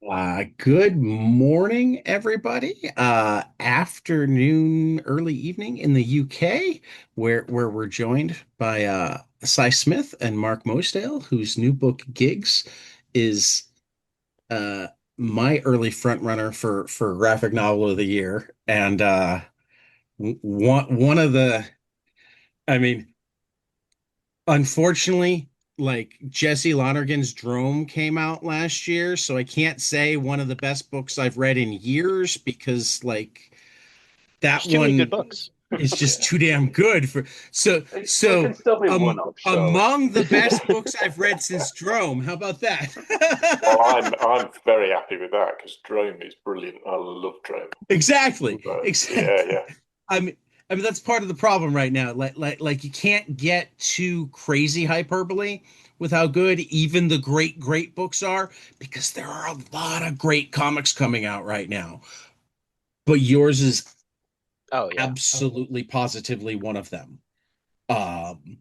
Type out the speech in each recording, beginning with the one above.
Good morning, everybody. Afternoon, early evening in the UK, where we're joined by Si Smith and Mark Mosedale, whose new book Gigs is uh, my early front runner for graphic novel of the year, and one of the, I mean, unfortunately, like Jesse Lonergan's Drome came out last year, so I can't say one of the best books I've read in years because like that There's too many good one books. is just Yeah, too damn good for so they can so still be one um of, surely. among the best books I've read since Drome. How about Well, that? I'm very happy with that because Drone is brilliant. I love Drone. Exactly. Yeah, Exactly. yeah. I mean, that's part of the problem right now. Like you can't get too crazy hyperbole with how good even the great books are because there are a lot of great comics coming out right now. But yours is Oh yeah. absolutely positively one of them. Um,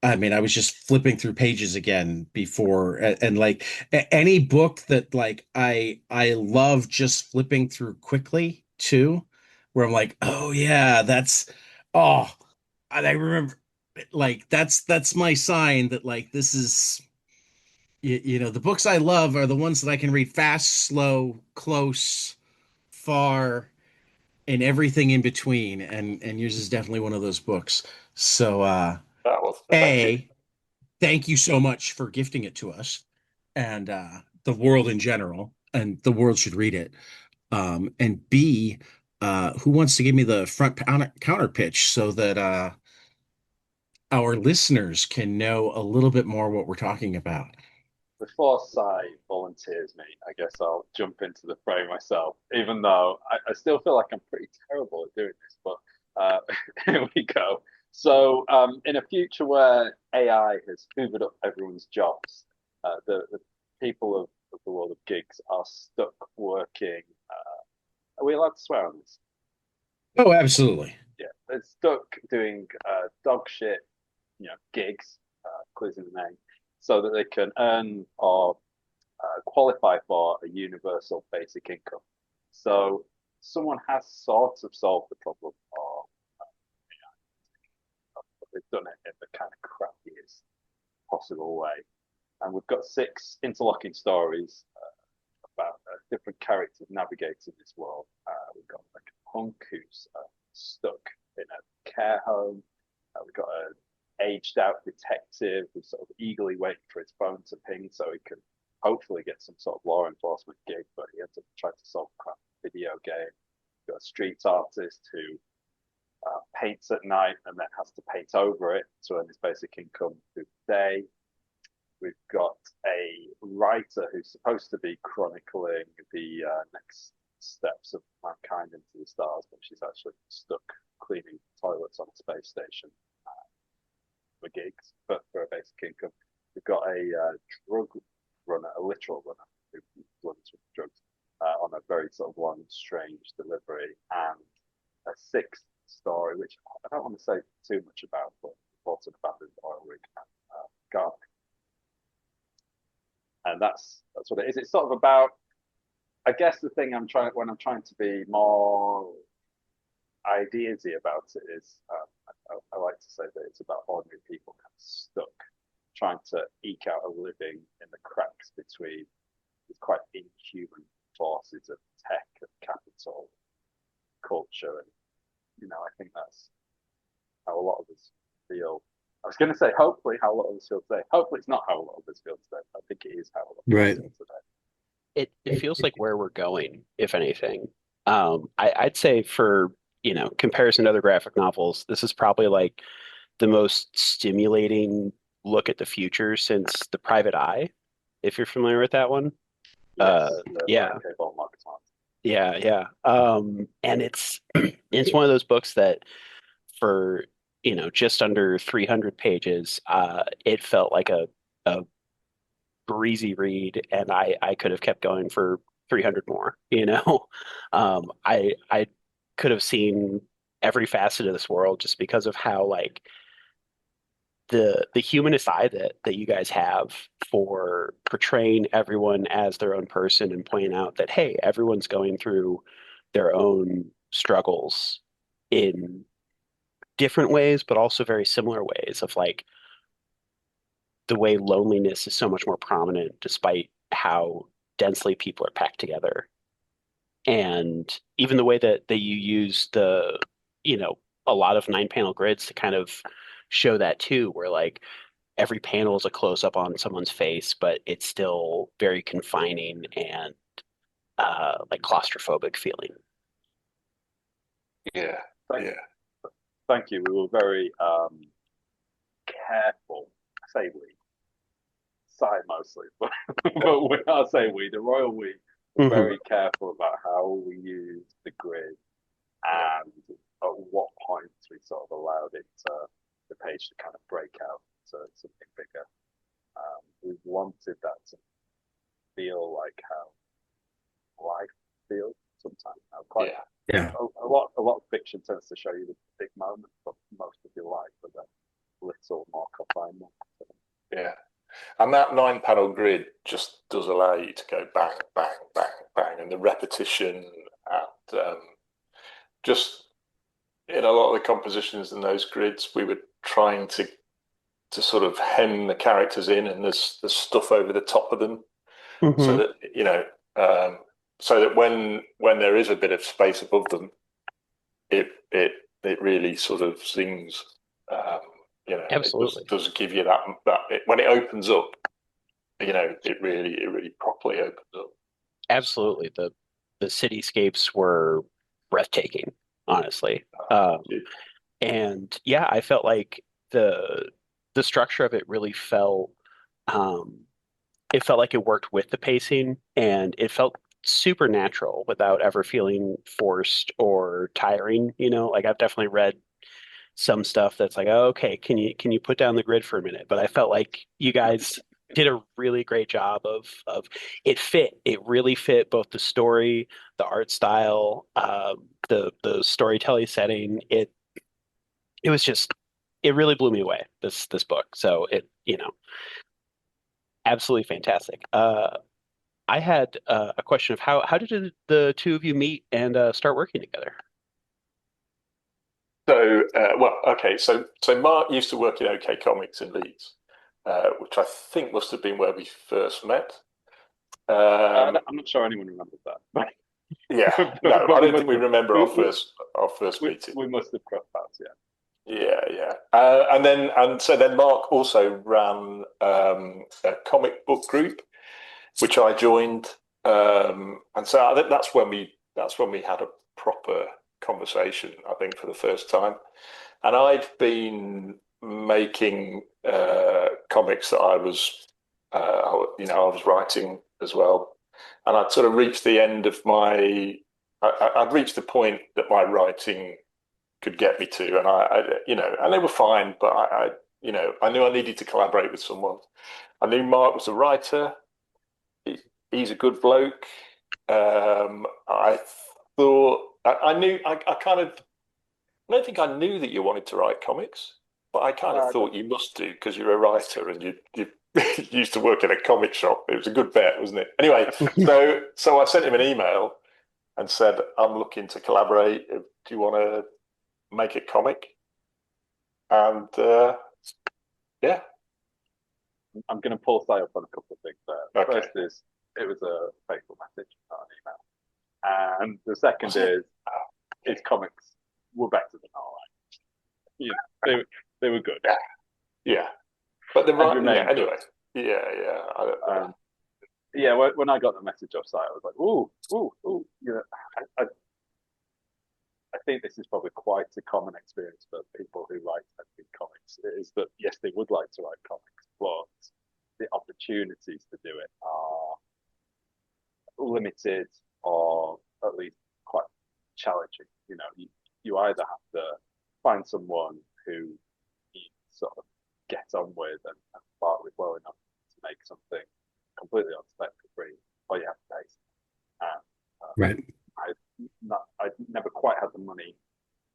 I mean, I was just flipping through pages again before, and like any book that like I love just flipping through quickly too, where I'm like, oh yeah, that's oh, and I remember like that's my sign that like this is the books I love are the ones that I can read fast, slow, close, far, and everything in between, and yours is definitely one of those books. So That was. Thank you. A thank you so much for gifting it to us and the world in general, and the world should read it. And B, who wants to give me the counter pitch so that our listeners can know a little bit more what we're talking about? Before Sai volunteers me, I guess I'll jump into the fray myself, even though I still feel like I'm pretty terrible at doing this. But uh, here we go. So, in a future where AI has hoovered up everyone's jobs, the people of the world of gigs are stuck working. Are we allowed to swear on this? Oh, absolutely. Yeah, they're stuck doing dog shit, gigs, clues in the name, so that they can earn or qualify for a universal basic income. So someone has sort of solved the problem, or they've done it in the kind of crappiest possible way. And we've got six interlocking stories about different characters navigating this world. We've got like a punk who's stuck in a care home. We've got an aged out detective who's sort of eagerly waiting for his phone to ping so he can hopefully get some sort of law enforcement gig, but he ends up trying to solve a crap video game. We've got a street artist who paints at night and then has to paint over it to earn his basic income through the day. We've got a writer who's supposed to be chronicling the next steps of mankind into the stars, but she's actually stuck cleaning toilets on a space station for gigs, but for a basic income. We've got a drug runner, a literal runner who runs with drugs on a very sort of long, strange delivery, and a sixth story, which I don't want to say too much about, but reported abandoned oil rig and garlic. And that's what it is. It's sort of about, I guess, the thing I'm trying when I'm trying to be more ideasy about it is, I like to say that it's about ordinary people kind of stuck trying to eke out a living in the cracks between these quite inhuman forces of tech and capital, culture, and I think that's how a lot of us feel. I was going to say, hopefully, how a lot of us feel today. Hopefully, it's not how a lot of us feel today. I think it is how a lot of us Right. feel today. It feels like where we're going, if anything. I'd say for, comparison to other graphic novels, this is probably like the most stimulating look at the future since The Private Eye, if you're familiar with that one. Uh, Yes, the yeah, Brian K. Vaughan Marcus yeah, yeah. And it's one of those books that for, just under 300 pages, it felt like a breezy read, and I could have kept going for 300 more, I could have seen every facet of this world just because of how like the humanist eye that you guys have for portraying everyone as their own person and pointing out that, hey, everyone's going through their own struggles in different ways, but also very similar ways of like the way loneliness is so much more prominent despite how densely people are packed together. And even the way that you use you know, a lot of 9 panel grids to kind of show that too, where like every panel is a close up on someone's face, but it's still very confining and like claustrophobic feeling. Yeah, Thank, yeah, thank you. We were very careful. I say we, side mostly, but when I say we, the royal we, were Hmm. very careful about how we used the grid and at what points we sort of allowed it the page to kind of break out to something bigger. We wanted that to feel like how life feels sometimes. Quite yeah, Yeah. a lot of fiction tends to show you the big moments of most of your life, but then little more confinement. yeah. And that 9 panel grid just does allow you to go bang, bang, bang, bang, and the repetition and just in a lot of the compositions in those grids, we were trying to sort of hem the characters in, and there's stuff over the top of them, so Hmm. that um, so that when there is a bit of space above them, it really sort of sings. Um, it Absolutely. does give you that when it opens up, it really properly opens up. Absolutely. The cityscapes were breathtaking, honestly. And yeah, I felt like the structure of it really felt um it felt like it worked with the pacing and it felt super natural without ever feeling forced or tiring, you know? Like I've definitely read some stuff that's like, oh, okay, can you put down the grid for a minute? But I felt like you guys did a really great job of it fit. It really fit both the story, the art style, the storytelling setting. It was just it really blew me away, this book. So it, absolutely fantastic. I had a question of how did the two of you meet and start working together? So, well, okay. So Mark used to work in OK Comics in Leeds, which I think must have been where we first met. I'm not sure anyone remembers that, Yeah, no, but I we don't must think we have remember our first meeting. we must have crossed paths. Yeah. Yeah, yeah. And so then Mark also ran a comic book group, which I joined. And so I think that's when we had a proper conversation, I think, for the first time. And I'd been making comics that I was writing as well. And I'd sort of reached the end of I'd reached the point that my writing could get me to, and and they were fine, but I knew I needed to collaborate with someone. I knew Mark was a writer. He, he's a good bloke. I thought I knew I kind of I don't think I knew that you wanted to write comics, but I kind of Uh, thought you must do because you're a writer and you used to work in a comic shop. It was a good bet, wasn't it? Anyway, so I sent him an email and said, I'm looking to collaborate. Do you want to make a comic? And yeah, I'm going to pull Si up on a couple of things there. The okay. first is it was a faithful message, not an email. And the second Was it? is his comics were better than all right. You know, they were good Yeah, yeah. But the and right, yeah. remain good. Anyway, yeah, yeah, Um, yeah, when I got the message off site, I was like, ooh, ooh, ooh. You know, I think this is probably quite a common experience for people who write comics. Is that yes, they would like to write comics, but the opportunities to do it are limited or at least quite challenging. You either have to find someone who you sort of get on with and part with well enough to make something completely on spec for free, or you have to pay. And Right. I never quite had the money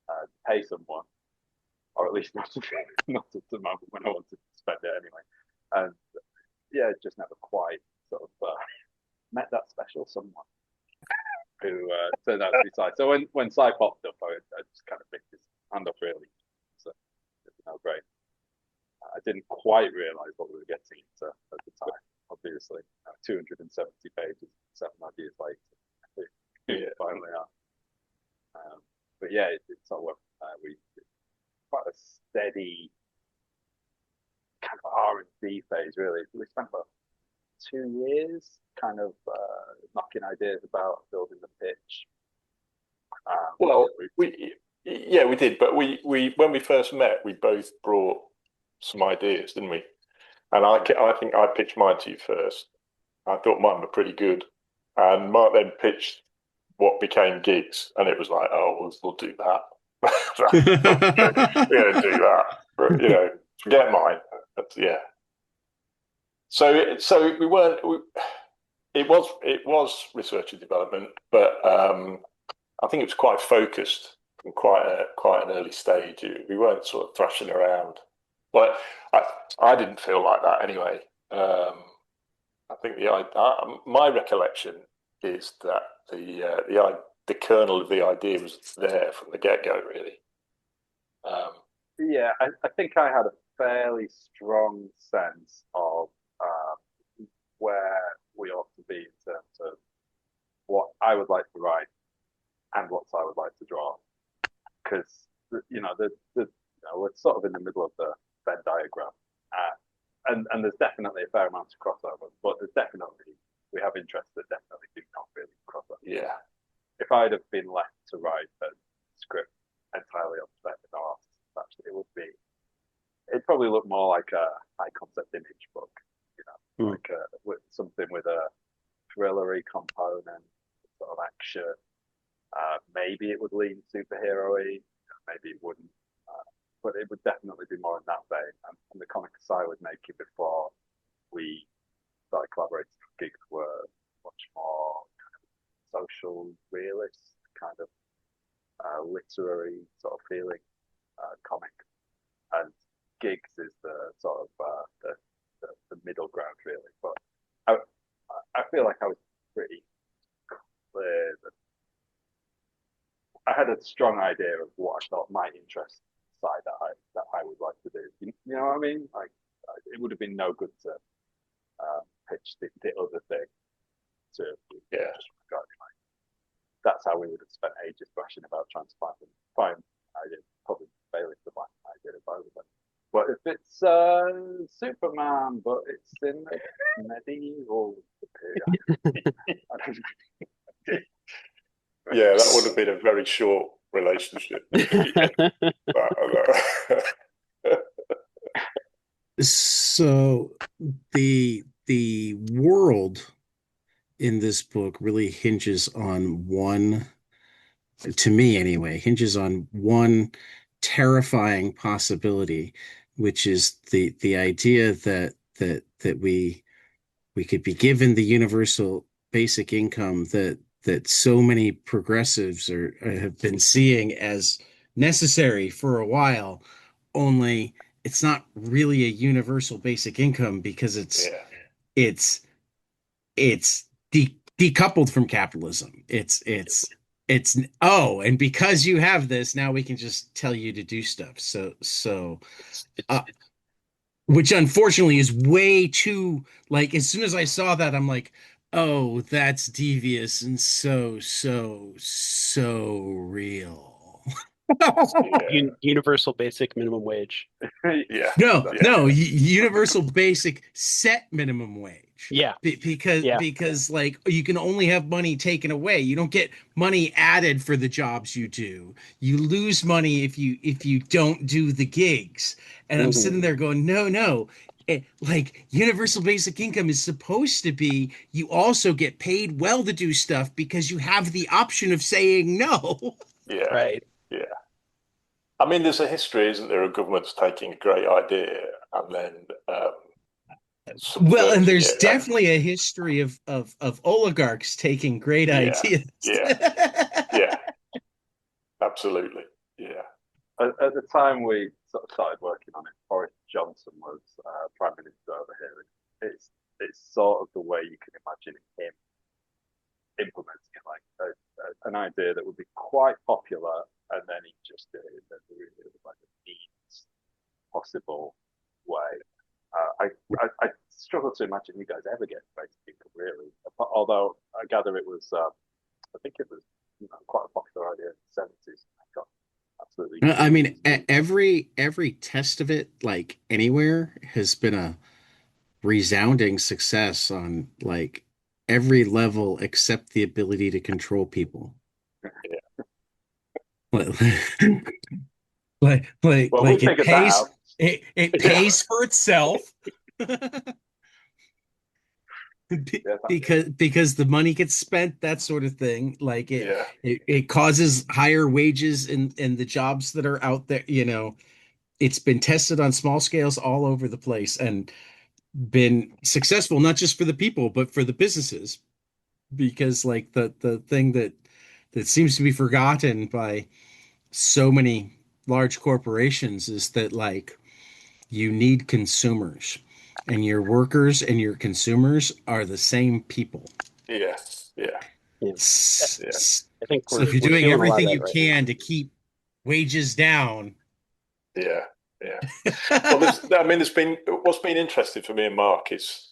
to pay someone, or at least not at the moment when I wanted special someone who turned out to be Si. So when Si popped up, I just kind of picked his hand up really. So great. I didn't quite realise what we were getting into at the time. Obviously, 270 pages, 7 odd years later, we finally are. But yeah, it's sort of we quite a steady kind of R&D phase, really. We spent about 2 years kind of knocking ideas about building the pitch. Well, we did, but we when we first met, we both brought some ideas, didn't we? And I think I pitched mine to you first. I thought mine were pretty good, and Mark then pitched what became gigs, and it was like, oh, we'll do that. We're going to do that. But, forget mine. But, yeah. So we weren't. It was research and development, but I think it was quite focused from quite an early stage. We weren't sort of thrashing around. But I didn't feel like that anyway. I think my recollection is that the kernel of the idea was there from the get-go, really. Yeah, I think I had a fairly strong sense of where we ought to be in terms of what I would like to write and what I would like to draw, because we're sort of in the middle of the Venn diagram, and there's definitely a fair amount of crossover, but we have interests that definitely do not really cross over. Yeah. If I'd have been left to write a script entirely on spec with no artists, actually, it'd probably look more like a high concept image book, like with something with a thrillery component, sort of action. Maybe it would lean superhero-y, maybe it wouldn't. But it would definitely be more in that vein. And the comics I was making before we started collaborating with gigs were much more kind of social, realist, kind of literary sort of feeling comic. And gigs is the sort of the middle ground, really. But I feel like I was pretty clear that I had a strong idea of what I thought might interest side that I would like to do. You know what I mean? Like it would have been no good to pitch the other thing to just regard it. Like, that's how we would have spent ages thrashing about trying to find ideas. Probably failing to find an idea if I was there. But if it's Superman, but it's in the medieval period, I don't know. Yeah, that would have been a very short relationship. So the world in this book really hinges on one, to me anyway, hinges on one terrifying possibility, which is the idea that we could be given the universal basic income that so many progressives have been seeing as necessary for a while, only it's not really a universal basic income because it's decoupled from capitalism. It's and because you have this, now we can just tell you to do stuff. Which unfortunately is way too, like, as soon as I saw that, I'm like, oh, that's devious and so real. Universal basic minimum wage. Yeah. No, universal basic set minimum wage. Yeah. Because like you can only have money taken away. You don't get money added for the jobs you do. You lose money if you don't do the gigs. And I'm sitting there going, no. Like universal basic income is supposed to be you also get paid well to do stuff because you have the option of saying no. Yeah. Right. Yeah. I mean, there's a history, isn't there, of governments taking a great idea and then well, and there's definitely a history of oligarchs taking great ideas. Yeah, absolutely. Yeah. At the time we sort of started working on it, Boris Johnson was Prime Minister over here. It's sort of the way you can imagine him implementing it like an idea that would be quite popular, and then he just did it in like the meanest possible way. I struggle to imagine you guys ever get creative people really. Although I gather it was, I think it was quite a popular idea in the 70s. I got absolutely I mean, nuked. every test of it, like anywhere, has been a resounding success on like every level except the ability to control people. Well, we Like it figured that pays out. it Yeah, pays for itself Yeah, because the money gets spent, that sort of thing. Like yeah, it causes higher wages in the jobs that are out there, you know. It's been tested on small scales all over the place and been successful, not just for the people, but for the businesses. Because like the thing that seems to be forgotten by so many large corporations is that like you need consumers, and your workers and your consumers are the same people. yeah, yeah, Yeah. yeah, I think So if you're we're doing feeling a lot of everything that you right now. can to keep wages down, yeah, yeah. Well, I mean, there's been what's been interesting for me and Mark is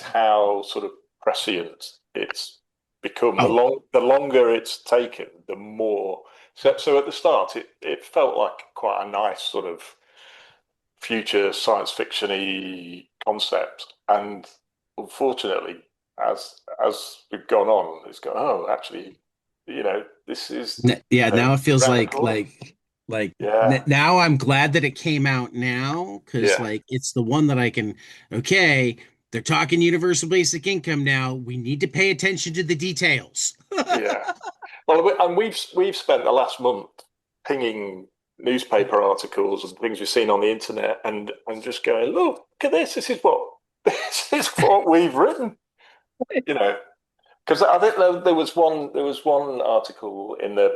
how sort of prescient it's become. oh, The longer it's taken, the more. So at the start, it felt like quite a nice sort of future science fiction-y concept, and unfortunately, as we've gone on, it's gone. Oh, actually, this is yeah, now it feels round the corner. like Yeah, now I'm glad that it came out now because yeah, like it's the one that I can, okay, they're talking universal basic income now. We need to pay attention to the details. yeah. Well, and we've spent the last month pinging newspaper articles and things we've seen on the internet, and just going, look at this. This is what this is what we've written. You know, because I think there was one article in the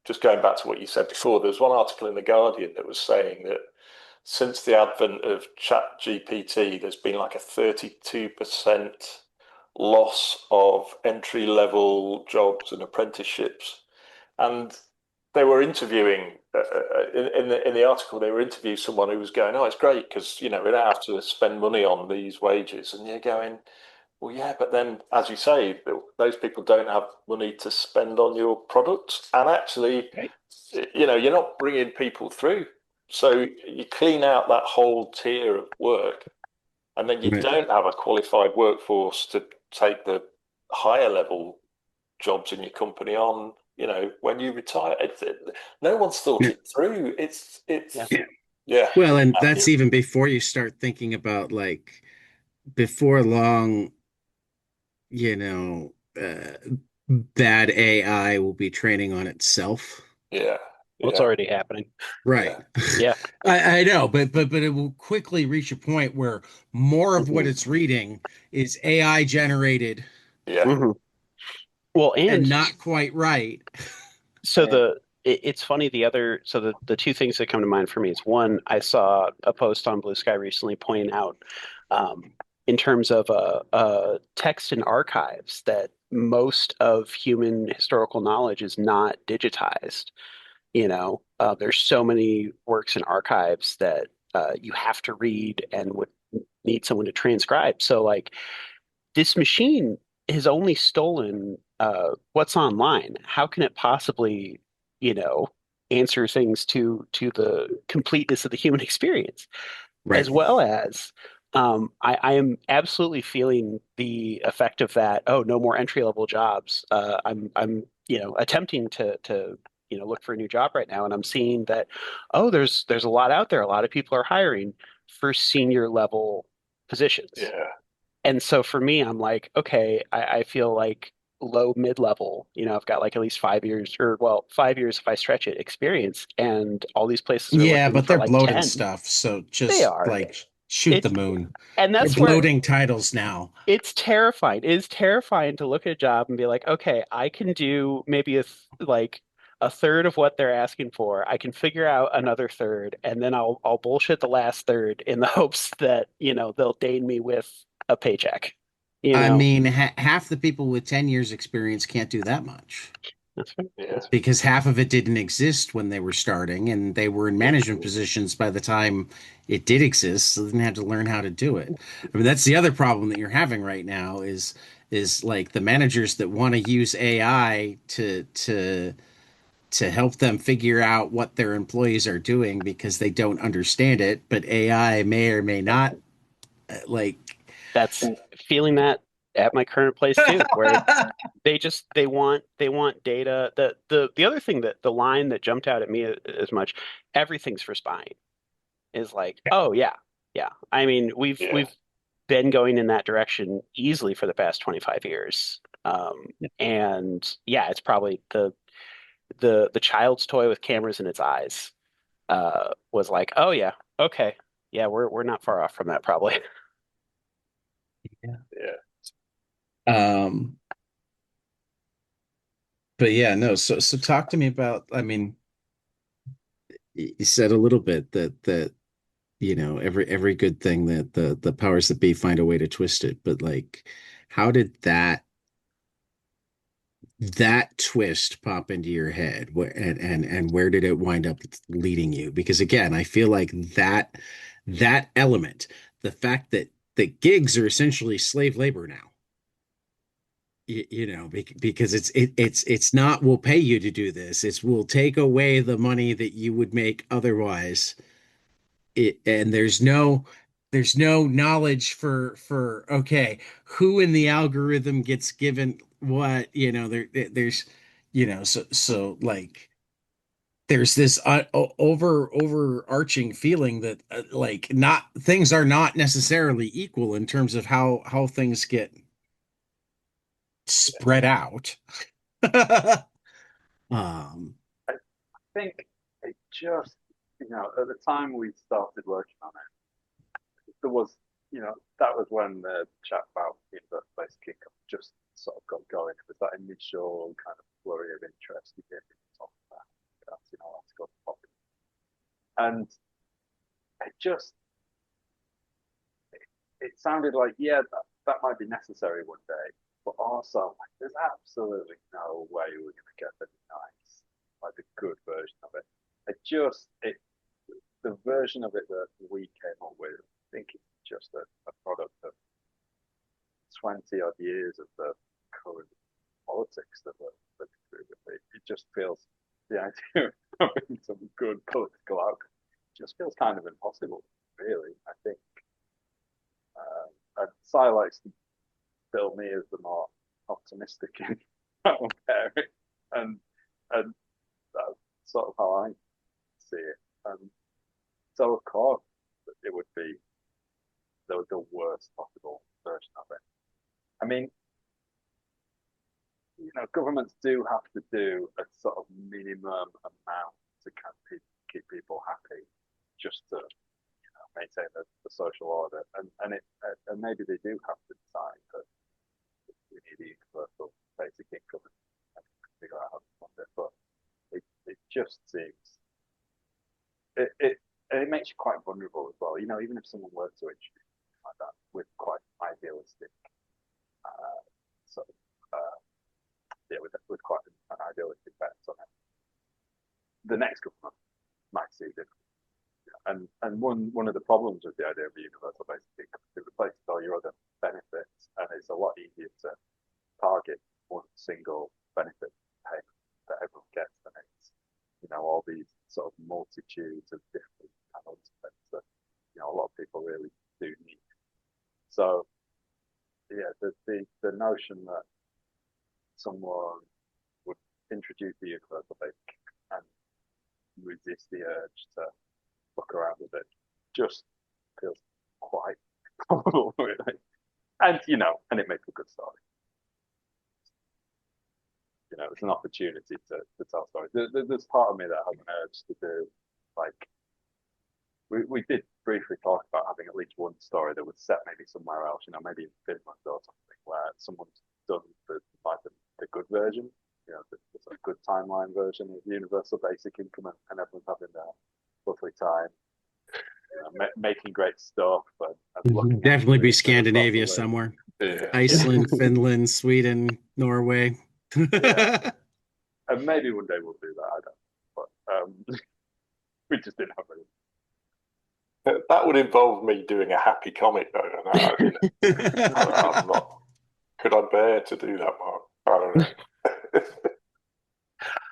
just going back to what you said before. There was one article in the Guardian that was saying that since the advent of Chat GPT, there's been like a 32% loss of entry level jobs and apprenticeships. And they were interviewing in the article. They were interviewing someone who was going, "Oh, it's great because we don't have to spend money on these wages." And you're going, "Well, yeah, but then, as you say, those people don't have money to spend on your products, and actually, Right. you're not bringing people through. So you clean out that whole tier of work, and then you Right. don't have a qualified workforce to take the higher level jobs in your company on. When you retire, no one's thought Yeah. it through. Yeah. It's yeah, Well, and yeah, that's even before you start thinking about like before long, you know, bad AI will be training on itself. yeah, What's yeah, already happening? Right. yeah, Yeah. I know, but it will quickly reach a point where more of what Hmm. it's reading is AI generated yeah, Hmm. Well, and and not quite right. so yeah. it's funny, the two things that come to mind for me is one, I saw a post on Blue Sky recently pointing out um, in terms of text and archives that most of human historical knowledge is not digitized. There's so many works and archives that you have to read and would need someone to transcribe. So like this machine has only stolen what's online. How can it possibly, you know, answer things to the completeness of the human experience? Right. As well as I am absolutely feeling the effect of that. Oh, no more entry level jobs. I'm attempting to look for a new job right now, and I'm seeing that there's a lot out there. A lot of people are hiring for senior level positions. yeah, And so for me, I'm like, okay, I feel like low mid level. I've got like at least 5 years, or well, 5 years if I stretch it, experience, and all these places are Yeah, looking but for they're like bloating 10. stuff, so They just are. like shoot the It moon. and They're that's where bloating titles now. it's terrifying. It is terrifying to look at a job and be like, okay, I can do maybe like a third of what they're asking for. I can figure out another third, and then I'll bullshit the last third in the hopes that they'll deign me with a paycheck. You I know, mean, half the people with 10 years experience can't do that much that's fair. Yeah. That's fair. because half of it didn't exist when they were starting and they were in Yeah. management positions by the time it did exist, so they didn't have to learn how to do it. I mean, that's the other problem that you're having right now is like the managers that want to use AI to help them figure out what their employees are doing because they don't understand it, but AI may or may not like That's feeling that at my current place too, where they want data. The other thing, that the line that jumped out at me as much, everything's for spying, is like, oh yeah, yeah. I mean, Yeah. we've been going in that direction easily for the past 25 years. And yeah, it's probably the child's toy with cameras in its eyes was like, oh yeah, okay, yeah, we're not far off from that probably. Yeah. um but yeah, no, so talk to me about, I mean, you said a little bit that every good thing that the powers that be find a way to twist it, but like how did that twist pop into your head? And where did it wind up leading you? Because again, I feel like that element, the fact that the gigs are essentially slave labor now, because it's not we'll pay you to do this, it's we'll take away the money that you would make otherwise. And there's no knowledge for okay, who in the algorithm gets given what, there's so like there's this overarching feeling that like not things are not necessarily equal in terms of how things get spread out. um I think it just, at the time we started working on it, there was, that was when the chat about universal basic income just sort of got going. It was that initial kind of flurry of interest you get on that. That's, that's got popular. And it just, it sounded like, yeah, that might be necessary one day, but also, like, there's absolutely no way we're going to get the nice, like the good version of it. The version of it that we came up with, I think it's just a product of 20 odd years of the current politics that we're living through. It just feels, the idea of having some good political outcome just feels kind of impossible, really. I think Si likes to bill me as the more optimistic in that one pairing, and and that's sort of how I see it. And so, of course, it would be the worst possible version of it. I mean, governments do have to do a sort of minimum amount to kind of keep people happy, just to maintain the social order, and maybe they do have to decide that we need a universal basic income and figure out how to fund it. But it just seems it makes you quite vulnerable as well. Even if someone were to introduce something like that with quite idealistic uh, sort of yeah, with quite an idealistic bet on it, the next government might see it. And one of the problems with the idea of a universal basic income is it replaces all your other benefits, and it's a lot easier to target one single benefit payment that everyone gets than it's all these sort of multitudes of different panels that a lot of people really do need. So yeah, the notion that someone would introduce the universal basic and resist the urge to fuck around with it just feels quite probable, really. And it makes a good story. It's an opportunity to tell stories. There's part of me that has an urge to do, like, we did briefly talk about having at least one story that was set maybe somewhere else, maybe in Finland or something, where someone's done the good version, the sort of good timeline version of universal basic income, and everyone's having their lovely time, making great stuff and looking definitely after be each other Scandinavia properly. somewhere. Yeah, Iceland, Finland, Sweden, Norway. Yeah, and maybe one day we'll do that. I don't know. But we just didn't have any. that would involve me doing a happy comic though, and I'm not. Could I bear to do that, Mark? I don't know.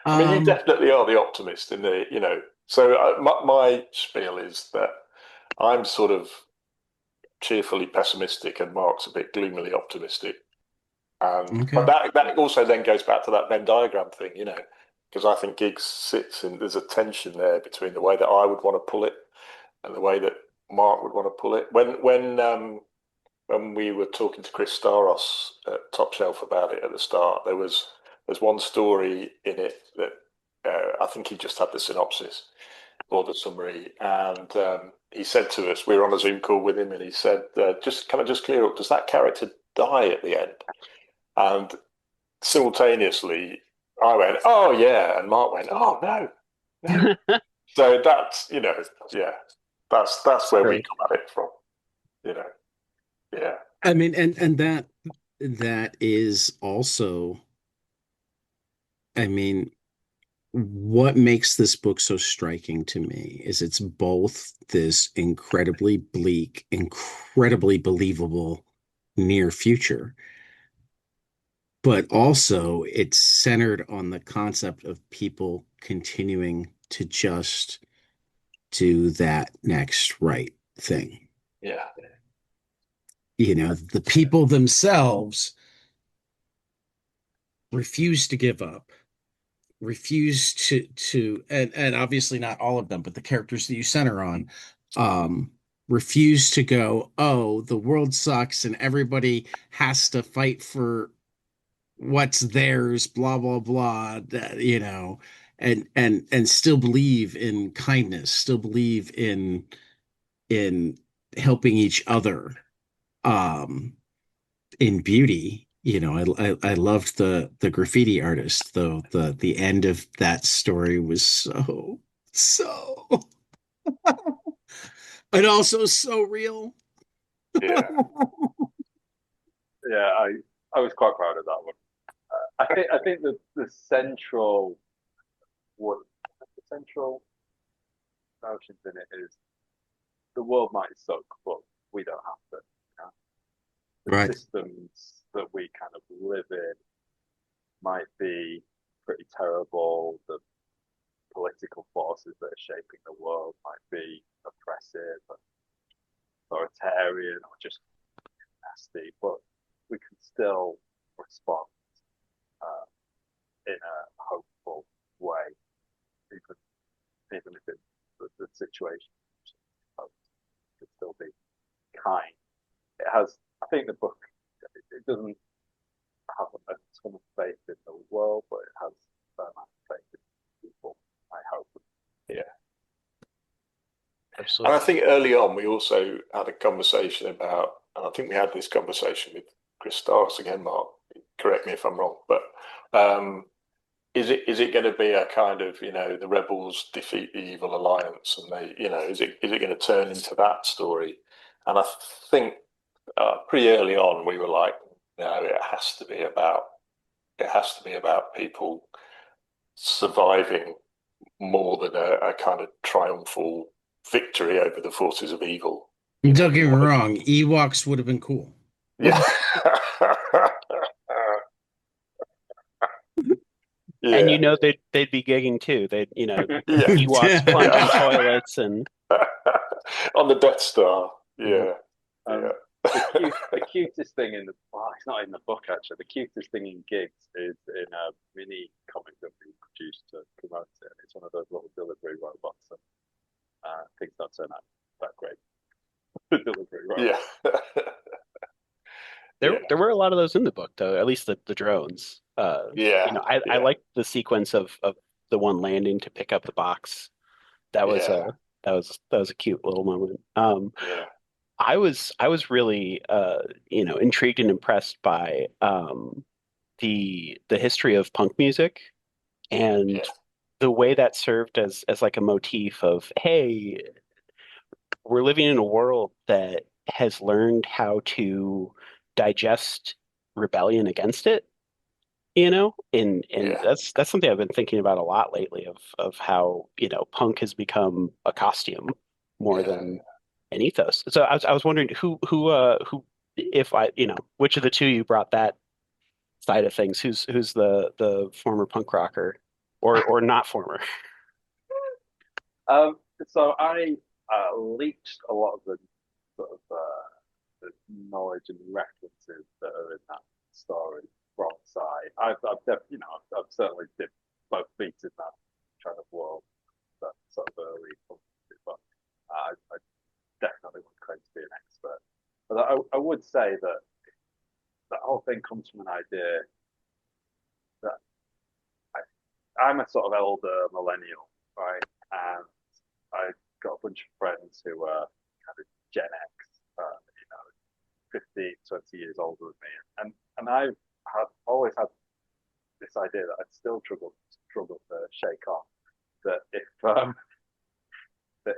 I mean, you Um, definitely are the optimist in So my spiel is that I'm sort of cheerfully pessimistic, and Mark's a bit gloomily optimistic. And but okay. that also then goes back to that Venn diagram thing, because I think gigs sits in there's a tension there between the way that I would want to pull it and the way that Mark would want to pull it. When we were talking to Chris Staros at Top Shelf about it at the start, there's one story in it that I think he just had the synopsis or the summary, and he said to us, we were on a Zoom call with him, and he said, "Just can I just clear up? Does that character die at the end?" And simultaneously, I went, "Oh yeah," and Mark went, "Oh no, no." So that's yeah, that's where we Great. come at it from, you know, yeah, I mean, and that is also, I mean, what makes this book so striking to me is it's both this incredibly bleak, incredibly believable near future, but also it's centered on the concept of people continuing to just do that next right thing. yeah, The people themselves refuse to give up, refuse to and obviously not all of them, but the characters that you center on, um, refuse to go, oh, the world sucks and everybody has to fight for what's theirs, blah blah blah, and still believe in kindness, still believe in helping each other, um, in beauty. I loved the graffiti artist, though the end of that story was so and also so real. yeah, Yeah, I was quite proud of that one. I think the central notions in it is the world might suck, but we don't have to. You know? The Right. systems that we kind of live in might be pretty terrible. The political forces that are shaping the world might be oppressive, authoritarian, or just nasty, but we can still respond uh, in a hopeful way, even if the situation could still be kind. It has, I think, the book. It doesn't have a ton of faith in the world, but it has a amount of faith in people. I hope. yeah. And I Absolutely. think early on we also had a conversation about, and I think we had this conversation with Chris Staros again, Mark. Correct me if I'm wrong, but um, is it going to be a kind of the rebels defeat the evil alliance, and they is it going to turn into that story? And I think pretty early on we were like, no, it has to be about people surviving more than a kind of triumphal victory over the forces of evil. Don't We get me want wrong, Ewoks would have been cool. to, yeah, And yeah, they'd be gigging too. yeah, Ewoks plunging yeah. toilets and On the Death Star, yeah. yeah, yeah, um, the cutest thing in the it's not in the book actually. The cutest thing in gigs is in a mini comic that we produced to promote it. It's one of those little delivery robots, and things don't turn out that great. The delivery robot. yeah, There yeah, there were a lot of those in the book though, at least the drones. yeah, I yeah, liked the sequence of the one landing to pick up the box. That was yeah, a cute little moment. yeah, I was really intrigued and impressed by the history of punk music and yeah, the way that served as like a motif of, hey, we're living in a world that has learned how to digest rebellion against it, and Yeah. that's something I've been thinking about a lot lately of how, punk has become a costume more Yeah. than an ethos. So I was wondering who if I, which of the two you brought that side of things, who's the former punk rocker or not former. Um, so I leached a lot of the sort of the knowledge and references that are in that story from Si. I've certainly dipped both feet in that kind of world, that sort of early punk, but I definitely wouldn't claim to be an expert. But I would say that that whole thing comes from an idea that I'm a sort of elder millennial, right? And I got a bunch of friends who are kind of Gen X, you know, 15, 20 years older than me. And I've always had this idea that I'd still struggle to shake off that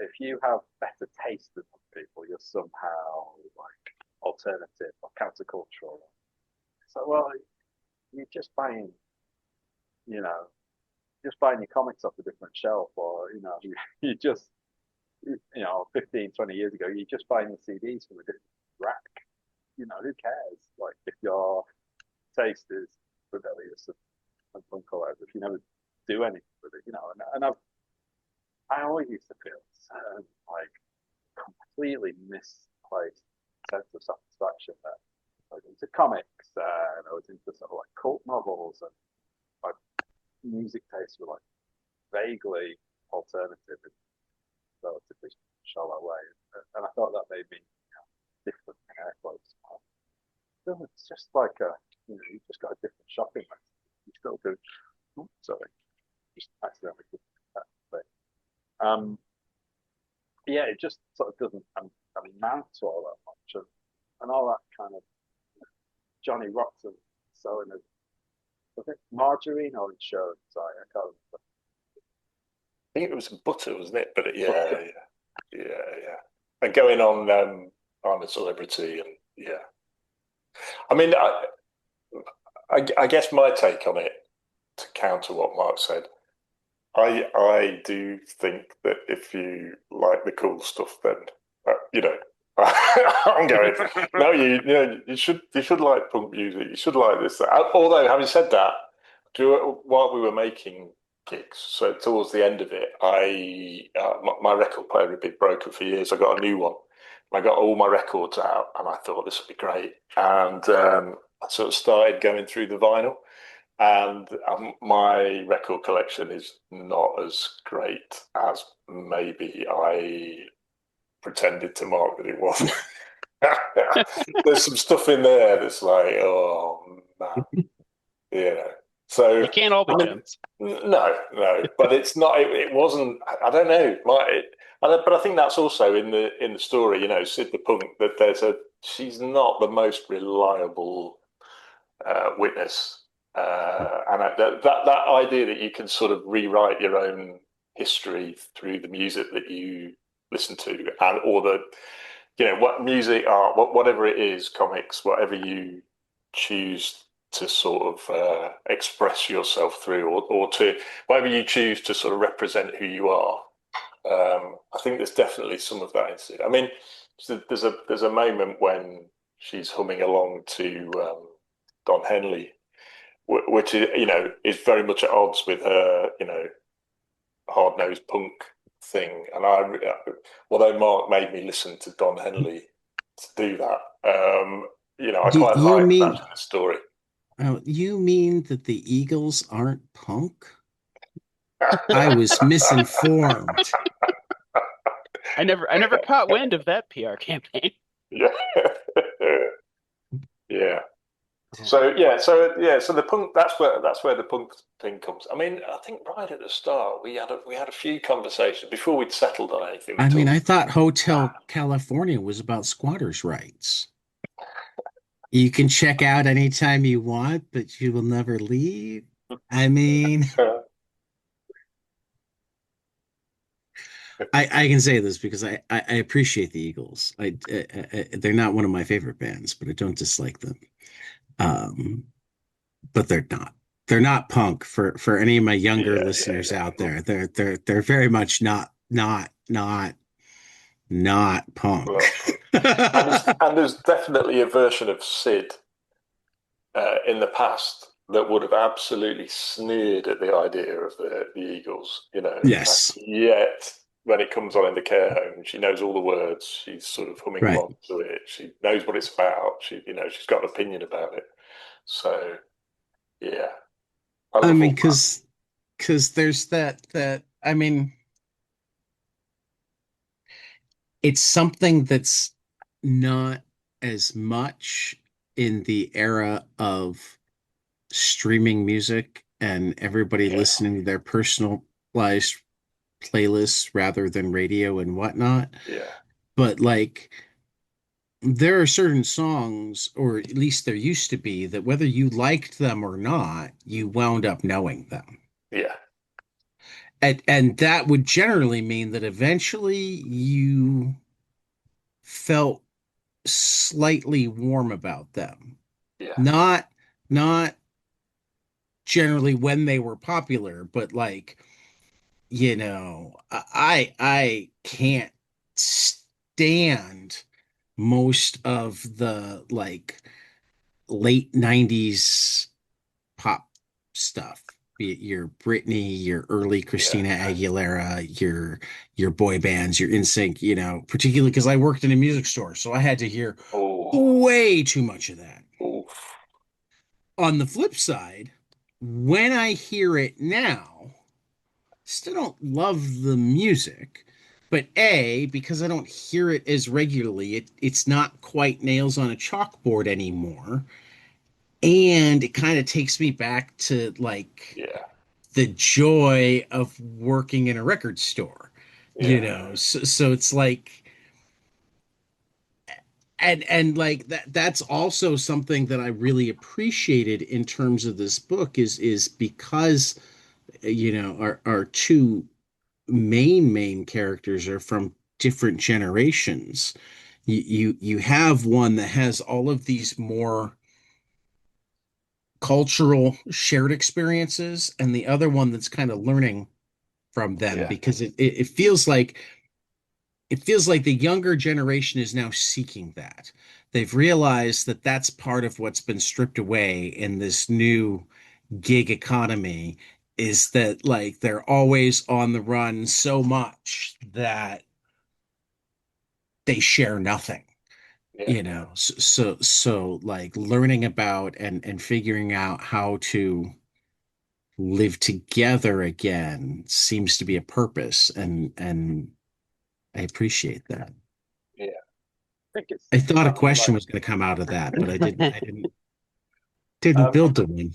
if you have better taste than other people, you're somehow like alternative or countercultural. So well, you're just buying, you know, just buying your comics off a different shelf, or you just 15, 20 years ago, you're just buying the CDs from a different rack. Who cares? Like if your taste is rebellious and punk or whatever, if you never do anything with it, and I always used to feel like completely misplaced sense of satisfaction that I was into comics and I was into sort of like cult novels, and my music tastes were like vaguely alternative in relatively shallow way. And I thought that made me different in air quotes. So it's just like you've just got a different shopping list. You still do. Oh, sorry, just accidentally did that thing. Yeah, it just sort of doesn't amount to all that much, and all that kind of Johnny Rotten selling of was it margarine or insurance? Sorry, I can't remember. I think it was butter, wasn't it? But yeah, But yeah, yeah. And going on, I'm a celebrity, and yeah. I mean, I guess my take on it, to counter what Mark said, I do think that if you like the cool stuff, then I'm going. No, you should like punk music. You should like this. Although, having said that, while we were making gigs, so towards the end of it, my record player had been broken for years. I got a new one. I got all my records out, and I thought this would be great. And I sort of started going through the vinyl, and my record collection is not as great as maybe I pretended to Mark that it was. There's some stuff in there that's like, oh man, yeah. So You can't all be I mean, gems. no, but it's not. It wasn't. I don't know. But I think that's also in the story. Sid the Punk. That she's not the most reliable witness, and that idea that you can sort of rewrite your own history through the music that you listen to, and or what music, art, whatever it is, comics, whatever you choose to sort of express yourself through, or to whatever you choose to sort of represent who you are. I think there's definitely some of that in it. I mean, there's a moment when she's humming along to Don Henley, which is very much at odds with her hard nosed punk thing. And although Mark made me listen to Don Henley to do that, I Do quite you like mean that story. you mean that the Eagles aren't punk? I was misinformed. I never caught wind of that PR campaign. Yeah, yeah. So the punk. That's where the punk thing comes. I mean, I think right at the start we had a few conversations before we'd settled on anything. We I mean, talked. I thought Hotel California was about squatters' rights. You can check out anytime you want, but you will never leave. I mean, I can say this because I appreciate the Eagles. They're not one of my favorite bands, but I don't dislike them. Um, but they're not. They're not punk for any of my younger Yeah, yeah, listeners out yeah. there. They're very much not punk. Well, and there's definitely a version of Sid in the past that would have absolutely sneered at the idea of the Eagles, and Yes, yet when it comes on in the care home, she knows all the words. She's sort of humming right. along to it. She knows what it's about. She's got an opinion about it. So yeah, I I love mean, all that. because there's that I mean, it's something that's not as much in the era of streaming music and everybody Yeah, listening to their personalized playlists rather than radio and whatnot. yeah, But like, there are certain songs, or at least there used to be, that whether you liked them or not, you wound up knowing them. yeah, And that would generally mean that eventually you felt slightly warm about them. yeah, Not not generally when they were popular, but like, I can't stand most of the like late 90s pop stuff. Be it your Britney, your early yeah. Christina Aguilera, your boy bands, your NSYNC, particularly because I worked in a music store, so I had to hear Oh, way too much of that. oh, On the flip side, when I hear it now, still don't love the music, but A, because I don't hear it as regularly, it's not quite nails on a chalkboard anymore. And it kind of takes me back to like yeah, the joy of working in a record store, yeah, So it's like, and like that's also something that I really appreciated in terms of this book is because our two main characters are from different generations. You have one that has all of these more cultural shared experiences, and the other one that's kind of learning from them yeah, because it feels like the younger generation is now seeking that. They've realized that that's part of what's been stripped away in this new gig economy is that like they're always on the run so much that they share yeah, nothing. yeah, So like learning about and figuring out how to live together again seems to be a purpose, and I appreciate that. yeah. I think it's I thought a kind of question like was going to come out of that, but I didn't um, build the one.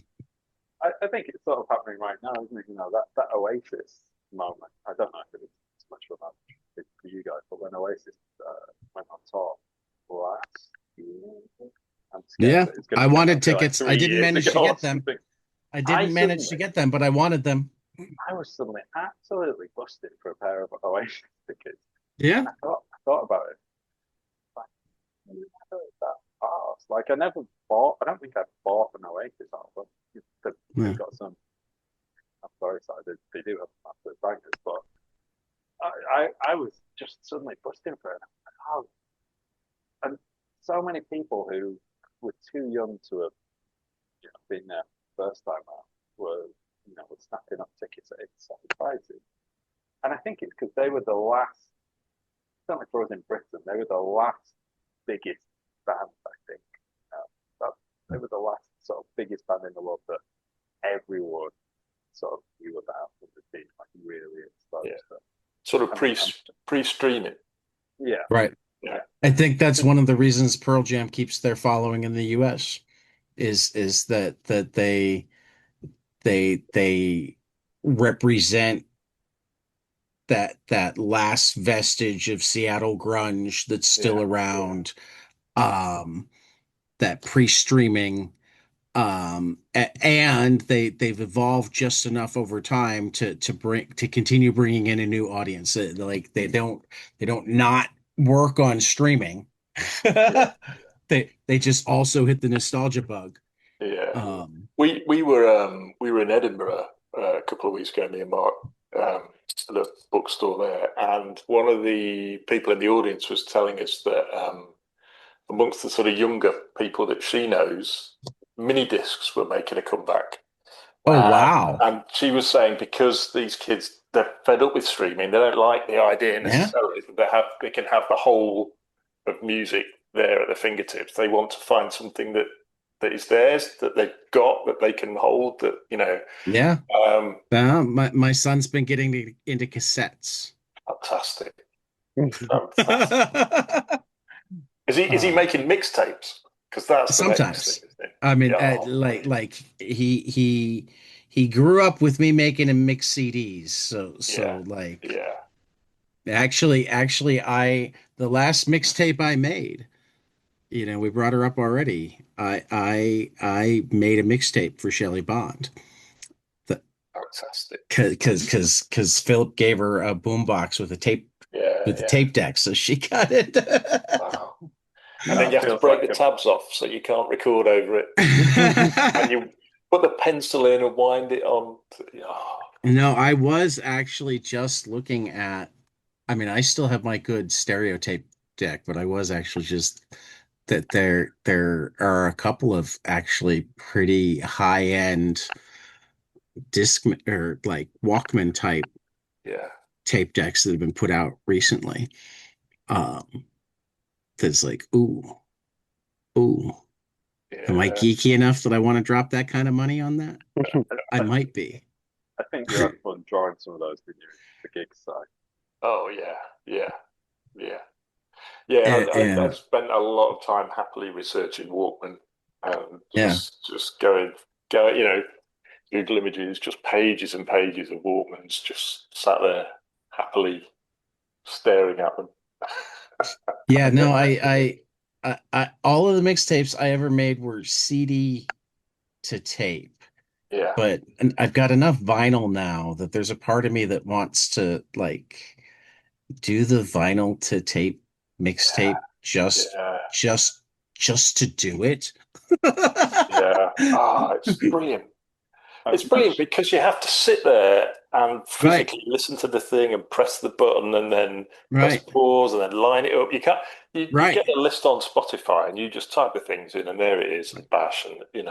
I think it's sort of happening right now, isn't it? That Oasis moment. I don't know if it's much of a moment for you guys, but when Oasis went on tour last year, I'm scared Yeah, that it's going I to wanted be like tickets. I three didn't years manage ago to or get them. something. I I didn't manage to suddenly, get them, but I wanted them. I was suddenly absolutely busted for a pair of Oasis tickets, Yeah. and I thought about it. Like, never that fast. Like I never bought. I don't think I bought an Oasis album. Yeah. They've got some. I'm sorry, sorry. They do have absolute bangers, but I was just suddenly busting for it. Oh, and so many people who were too young to have been there first time out were snapping up tickets at insane prices. And I think it's because they were the last, certainly for us in Britain, they were the last biggest band, I think. They were the last sort of biggest band in the world that everyone sort of knew about and had been like really Yeah. exposed to. Sort of And pre-streaming. yeah, Right. Yeah, yeah. I think that's one of the reasons Pearl Jam keeps their following in the US is that they represent that last vestige of Seattle grunge that's still yeah, around, um, that pre-streaming, And they've evolved just enough over time to continue bringing in a new audience. Like they don't not work on streaming. Yeah, They just also hit the nostalgia bug. yeah. Um, We were in Edinburgh a couple of weeks ago, me and Mark, at a bookstore there, and one of the people in the audience was telling us that amongst the sort of younger people that she knows, mini discs were making a comeback. oh Uh, wow. and she was saying because these kids they're fed up with streaming, they don't like the idea Yeah. necessarily that they can have the whole of music there at their fingertips. They want to find something that is theirs, that they've got, that they can hold, that Yeah. um, My son's been getting into cassettes. fantastic, fantastic. Is he Uh, making mixtapes? Because that's the next thing, Sometimes. isn't it? I mean, Yeah, oh, brilliant. like he grew up with me making him mix CDs. Yeah, So like yeah. actually I the last mixtape I made, we brought her up already. I made a mixtape for Shelley Bond. The, Fantastic. cause Philip gave her a boombox Yeah, with the yeah. tape deck, so she got it. Wow. And then That you have to feels break like the a tabs off so you can't record over it. And you put the pencil in and wind it on. Oh, No, I was actually just looking at, I mean, I still have my good stereotape deck, but I was actually just that there are a couple of actually pretty high-end disc or like Walkman type yeah, tape decks that have been put out recently. Um, that's like, ooh, am I yeah. geeky enough that I want to drop that kind of money on that? I I, might be. I think you had fun drawing some of those, didn't you? The gig side. Oh, yeah, yeah, yeah. Yeah, I And spent a lot of time happily researching Walkman and yeah. just going, Google Images, just pages and pages of Walkmans, just sat there happily staring at them. Yeah, Yeah, no, all of the mixtapes I ever made were CD to tape, Yeah, but I've got enough vinyl now that there's a part of me that wants to like do the vinyl to tape yeah, mixtape yeah, just just to do it. yeah. Ah, it's brilliant. I'm, It's I'm, brilliant because you have to sit there and Right, physically listen to the thing and press the button and then press right, pause and then line it up. You can't. You right. get a list on Spotify and you just type the things in and there it is and bash and then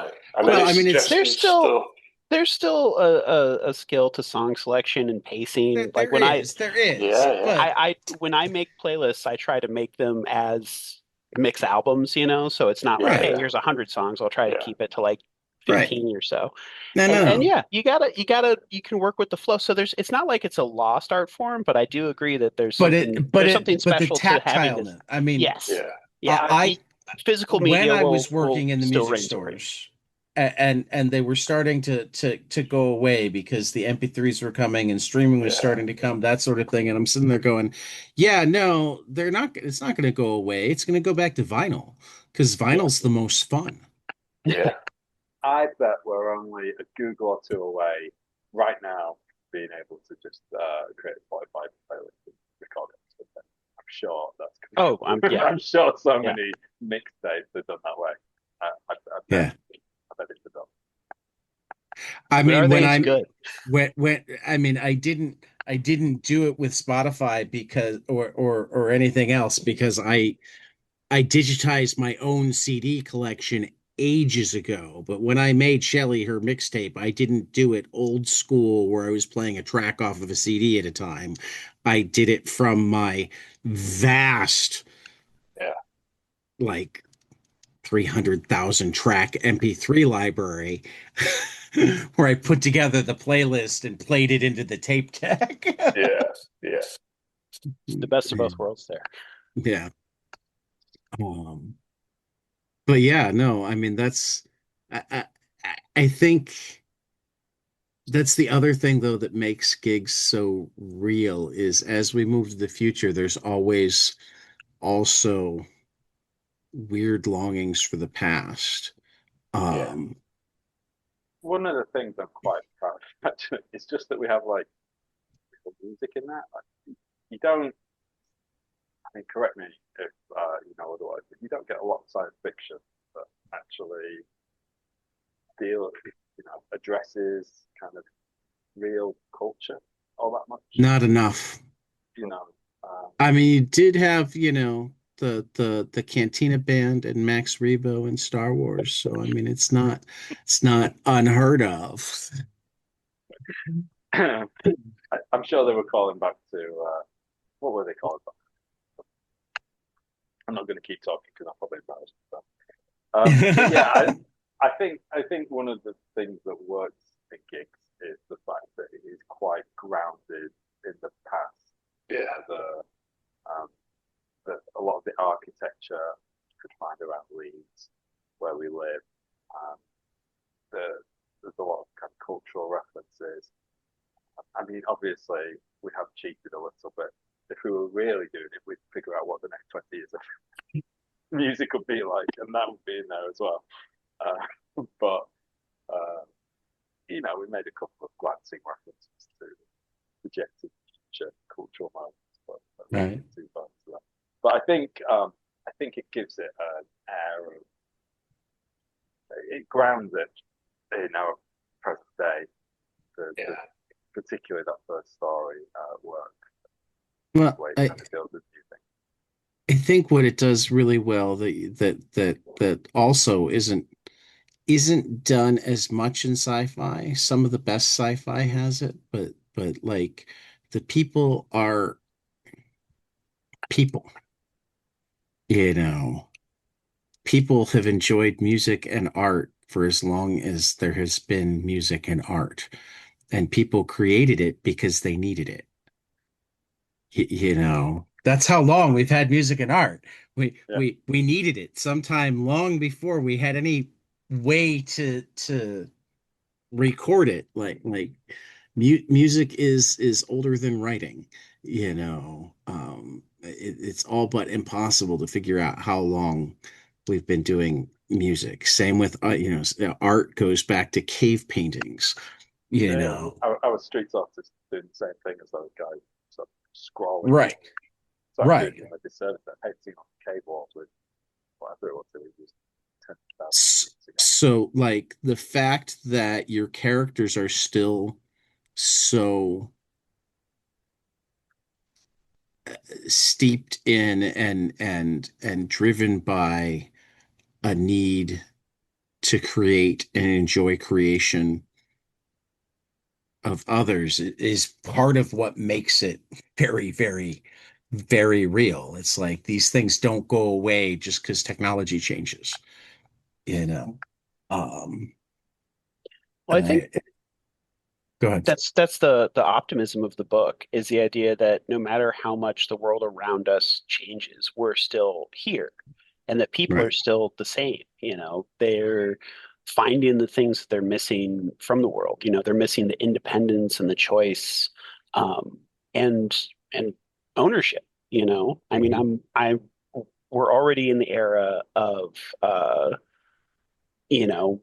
Well, it I mean, There's suggesting still stuff. there's still a skill to song selection and pacing. Like there is, Yeah, yeah, but I when I make playlists, I try to make them as mix albums, so it's not like, yeah, hey, yeah, here's 100 songs. I'll try to yeah, keep it to like right. 15 or so. No, And no. yeah, you can work with the flow. So it's not like it's a lost art form, but I do agree that there's something But the special to having this. tactileness. I mean, Yes. yeah, Yeah. I Physical when media I was will working in the still music reign supreme. stores and they were starting to go away because the MP3s were coming and streaming was yeah, starting to come, that sort of thing. And I'm sitting there going, yeah, no, they're not, it's not going to go away. It's going to go back to vinyl because yeah, vinyl's the most fun. yeah, I bet we're only a Google or two away right now being able to just create a Spotify playlist and record it. I'm sure that's Oh, going to yeah. I'm sure so Yeah. many mixtapes are done that way. Yeah. I bet it's done. I But mean, are they as good? when I mean, I didn't do it with Spotify because or anything else because I digitized my own CD collection ages ago, but when I made Shelly her mixtape, I didn't do it old school where I was playing a track off of a CD at a time. I did it from my vast, yeah, like 300,000 track MP3 library, where I put together the playlist and played it into the tape deck. yeah, yeah. The best of both worlds there. Yeah. Um, but yeah, no, I mean I think that's the other thing though that makes gigs so real is as we move to the future, there's always also weird longings for the past. Yeah. Um, one of the things I'm quite proud of, actually, is just that we have like real music in that. Like, you don't, I mean, correct me if you know otherwise, but you don't get a lot of science fiction that actually addresses kind of real culture all that much. Not enough. You know, um, I mean, you did have, the Cantina Band and Max Rebo in Star Wars. So I mean, it's not unheard of. I'm sure they were calling back to what were they calling back? I'm not going to keep talking because I'm probably embarrassed. But yeah, I think one of the things that works in gigs is the fact that it is quite grounded in the past. Yeah. Um, a lot of the architecture you could find around Leeds, where we live. Um, there's a lot of kind of cultural references. I mean, obviously, we have cheated a little bit. If we were really doing it, we'd figure out what the next 20 years of music would be like, and that would be in there as well. But we made a couple of glancing references to projected future cultural moments, but not Right. too far into that. But I think it gives it an air of it grounds it in our present day. Yeah. Particularly that first story work Well, way I, kind of builds a new thing. I think what it does really well that also isn't done as much in sci-fi. Some of the best sci-fi has it, but like the people are people, you know. People have enjoyed music and art for as long as there has been music and art, and people created it because they needed it. That's how long we've had music and art. We Yeah, we we needed it sometime long before we had any way to record it. Like music is older than writing. It's all but impossible to figure out how long we've been doing music. Same with art goes back to cave paintings. You yeah. know, Our street artists doing the same thing as those guys, sort of scrolling. right, It's actually right. doing a disservice. They're painting on cave walls with whatever it was they were using 10,000 S- years ago. So, like the fact that your characters are still so steeped in and driven by a need to create and enjoy creation of others is part of what makes it very, very, very real. It's like these things don't go away just because technology changes, you know. Um, Well, I and think go ahead. that's the optimism of the book is the idea that no matter how much the world around us changes, we're still here, and that people are Right. still the same. They're finding the things that they're missing from the world. They're missing the independence and the choice, um, and and ownership. I mean, Mhm. we're already in the era of you know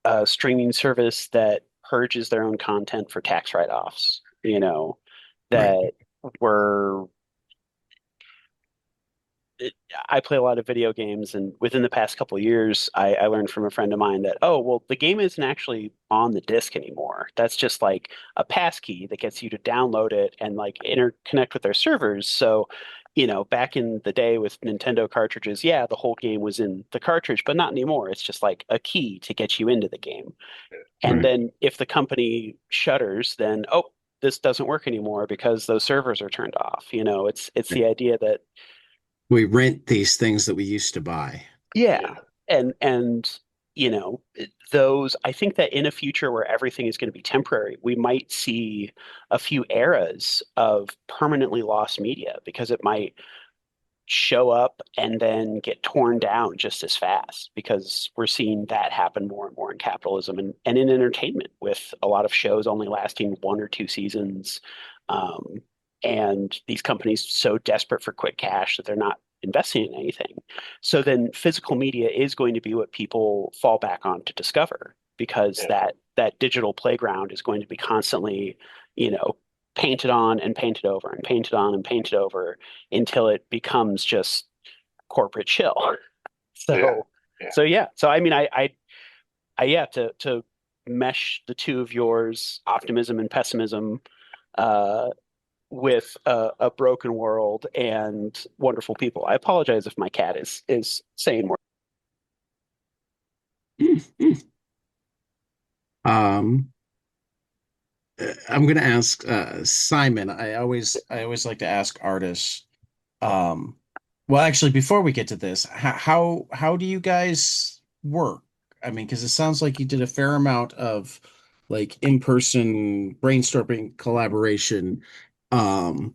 a streaming service that purges their own content for tax write-offs. Right. That we're it, I play a lot of video games, and within the past couple of years, I learned from a friend of mine that, oh, well, the game isn't actually on the disc anymore. That's just like a pass key that gets you to download it and like interconnect with their servers. So, back in the day with Nintendo cartridges, yeah, the whole game was in the cartridge, but not anymore. It's just like a key to get you into the game. And Right. then if the company shutters, then, oh, this doesn't work anymore because those servers are turned off. It's the idea that We rent these things that we used to buy. yeah. Yeah. And those I think that in a future where everything is going to be temporary, we might see a few eras of permanently lost media because it might show up and then get torn down just as fast because we're seeing that happen more and more in capitalism and in entertainment with a lot of shows only lasting 1 or 2 seasons. Um, and these companies so desperate for quick cash that they're not investing in anything. So then physical media is going to be what people fall back on to discover. because that digital playground is going to be constantly, you know, painted on and painted over and painted on and painted over until it becomes just corporate chill. Yeah. So, Yeah. So I mean, yeah, to mesh the two of yours, optimism and pessimism, uh, with a broken world and wonderful people. I apologize if my cat is saying more. Um, I'm gonna ask Simon. I always like to ask artists. Um, well, actually, before we get to this, how do you guys work? I mean, because it sounds like you did a fair amount of like in-person brainstorming collaboration. Um,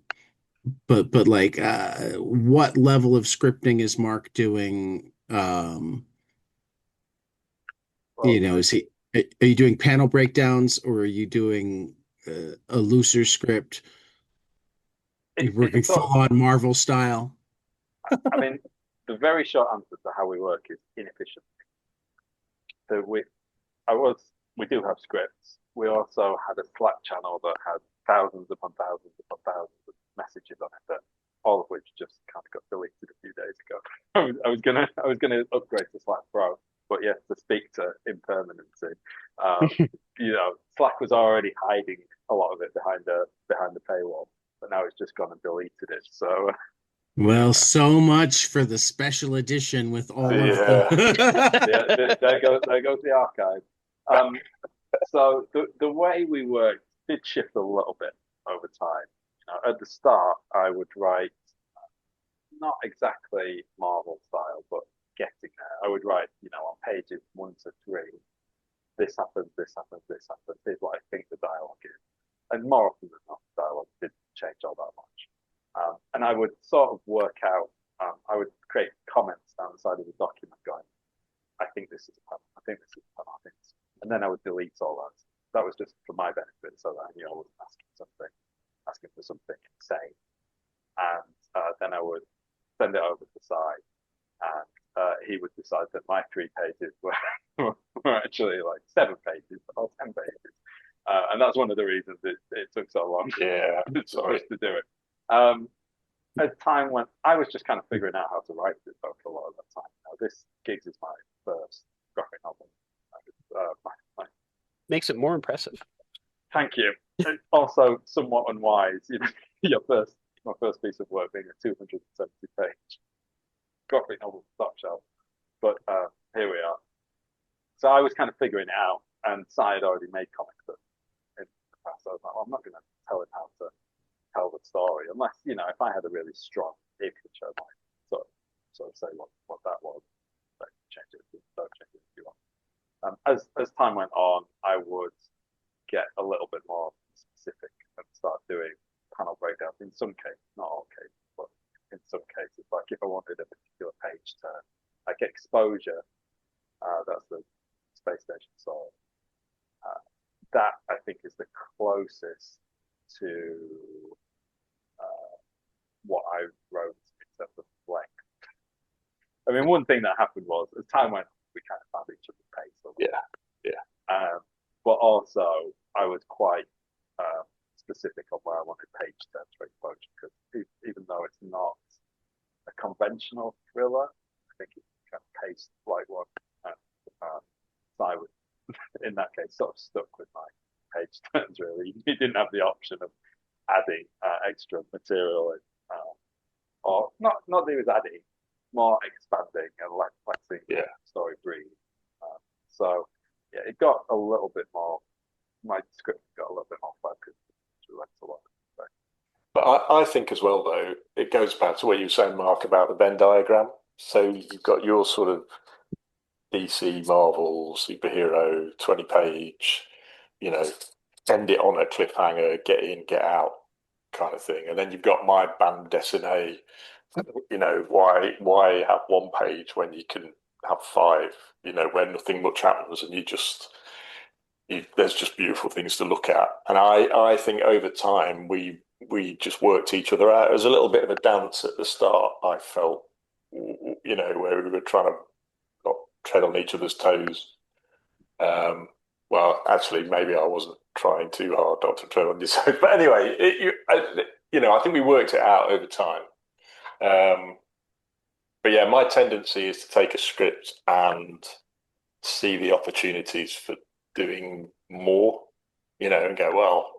but like what level of scripting is Mark doing? Well, Is he are you doing panel breakdowns or are you doing a looser script? You're it's working sort full on Marvel style. I mean, the very short answer to how we work is inefficient. So we do have scripts. We also had a Slack channel that had thousands upon thousands upon thousands of messages on it, that all of which just kind of got deleted a few days ago. I was gonna upgrade to Slack Pro, but yes, to speak to impermanency, um, Slack was already hiding a lot of it behind the paywall, but now it's just gone and deleted it. So Well, so much for the special edition with all of Yeah. the. there goes the archive. Um, so the way we worked did shift a little bit over time. At the start, I would write not exactly Marvel style, but getting there. I would write, on pages 1 to 3, this happens, this happens, this happens. Here's what I think the dialogue is, and more often than not, the dialogue didn't change all that much. And I would sort of work out. I would create comments down the side of the document, going, "I think this is a pun. I think this is a pun. I think," and then I would delete all that. That was just for my benefit, so that I knew I wasn't asking for something insane. And then I would send it over to Si, and he would decide that my 3 pages were actually like 7 pages or 10 pages, and that's one of the reasons it took so long Yeah. for us to do it. Um, as time went, I was just kind of figuring out how to write it though for a lot of that time. Now, this Gigs is my first graphic novel. Makes it more impressive. Thank you. And also somewhat unwise, my first piece of work being a 270-page graphic novel top shelf. But here we are. So I was kind of figuring it out, and Si had already made comics in the past. So I was like, well, I'm not going to tell him how to tell the story unless, if I had a really strong image, I might sort of say what that was. Like, change it, don't change it if you want. As time went on, I would get a little bit more specific and start doing panel breakdowns. In some cases, not all cases, but in some cases, like if I wanted a particular page to like exposure, that's the space station sword. That I think is the closest to what I wrote in terms of length. I mean, one thing that happened was as time went on, we kind of found each other's pace. Yeah. Yeah. But also, I was quite specific on where I wanted page turns for exposure, because even though it's not a conventional thriller, I think it's kind of paced like one. So I was, in that case, sort of stuck with my page turns. Really, you didn't have the option of adding extra material, or not that he was adding, more expanding and letting the story breathe. So yeah, it got a little bit more. My script got a little bit more focused. A lot. But I think as well, though, it goes back to what you were saying, Mark, about the Venn diagram. So you've got your sort of DC, Marvel, superhero, 20-page, end it on a cliffhanger, get in, get out kind of thing. And then you've got my bande dessinée, why have one page when you can have 5, where nothing much happens and there's just beautiful things to look at. And I think over time we just worked each other out. It was a little bit of a dance at the start, I felt, where we were trying to not tread on each other's toes. well, actually, maybe I wasn't trying too hard not to tread on your toes. But anyway, I think we worked it out over time. Um, but yeah, my tendency is to take a script and see the opportunities for doing more, and go, well,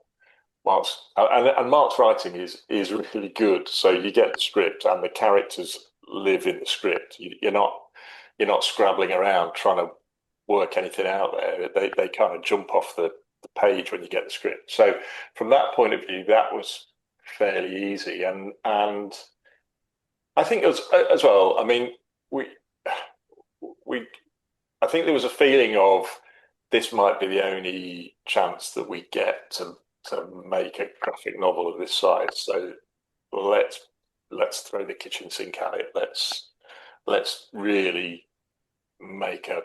and Mark's writing is really good. So you get the script and the characters live in the script. You're not scrabbling around trying to work anything out there. They kind of jump off the page when you get the script. So from that point of view, that was fairly easy. And I think as well. I mean, we we I think there was a feeling of this might be the only chance that we get to make a graphic novel of this size. So let's let's throw the kitchen sink at it. Let's really make a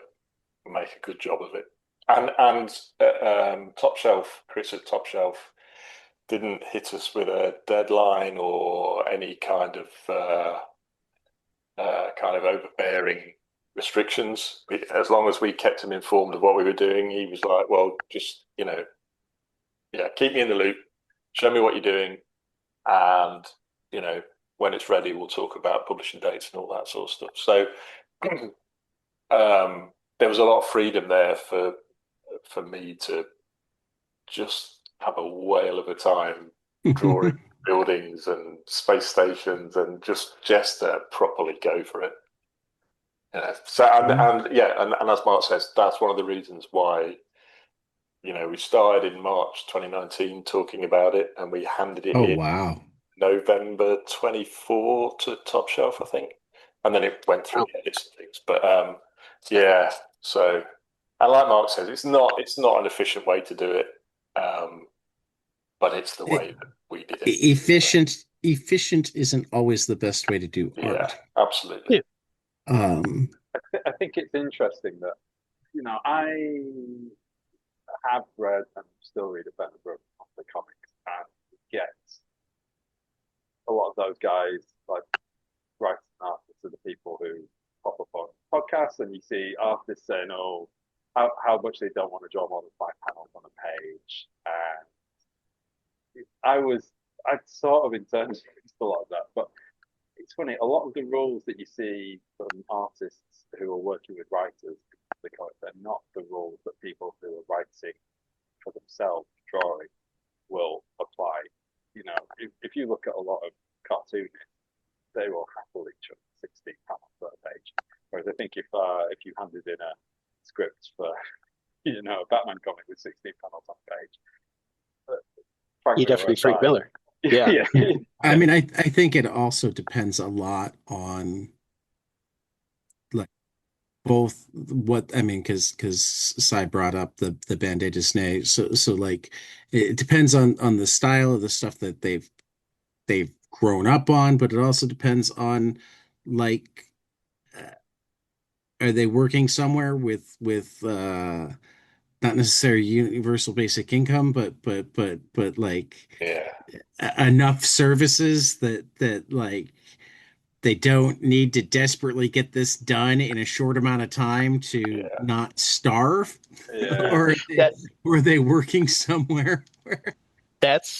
make a good job of it. And Top Shelf, Chris at Top Shelf, didn't hit us with a deadline or any kind of overbearing restrictions. As long as we kept him informed of what we were doing, he was like, "Well, just yeah, keep me in the loop, show me what you're doing, and you know, when it's ready, we'll talk about publishing dates and all that sort of stuff." So there was a lot of freedom there for me to just have a whale of a time drawing buildings and space stations and just properly go for it. So and yeah, and as Mark says, that's one of the reasons why we started in March 2019 talking about it, and we handed it Oh, in wow. November 24 to Top Shelf, I think, and then it went through Wow. the edits and things. But yeah, so and like Mark says, it's not an efficient way to do it, um, but it's the way It, that we did it. efficient isn't always the best way to do Yeah, art. absolutely. Yeah. Um, I think it's interesting that I have read and still read a fair number of the comics and get a lot of those guys like writers and artists are the people who pop up on podcasts and you see artists saying, "Oh, how much they don't want to draw more than 5 panels on a page." And I'd sort of internally used a lot of that, but it's funny. A lot of the rules that you see from artists who are working with writers, they're not the rules that people who are writing for themselves, drawing, will apply. If you look at a lot of cartoonists, they will happily chuck 16 panels per page. Whereas I think if you handed in a script for a Batman comic with 16 panels on page, Frank You Miller definitely Frank aside, Miller. Yeah. yeah, yeah. I mean, I think it also depends a lot on like both what I mean, because Si brought up the Band-Aid Disney. So like it depends on the style of the stuff that they've grown up on, but it also depends on like uh, are they working somewhere with not necessarily universal basic income, but like Yeah, enough services that like they don't need to desperately get this done in a short amount of time to yeah, not starve, yeah, or That or are they working somewhere where yeah,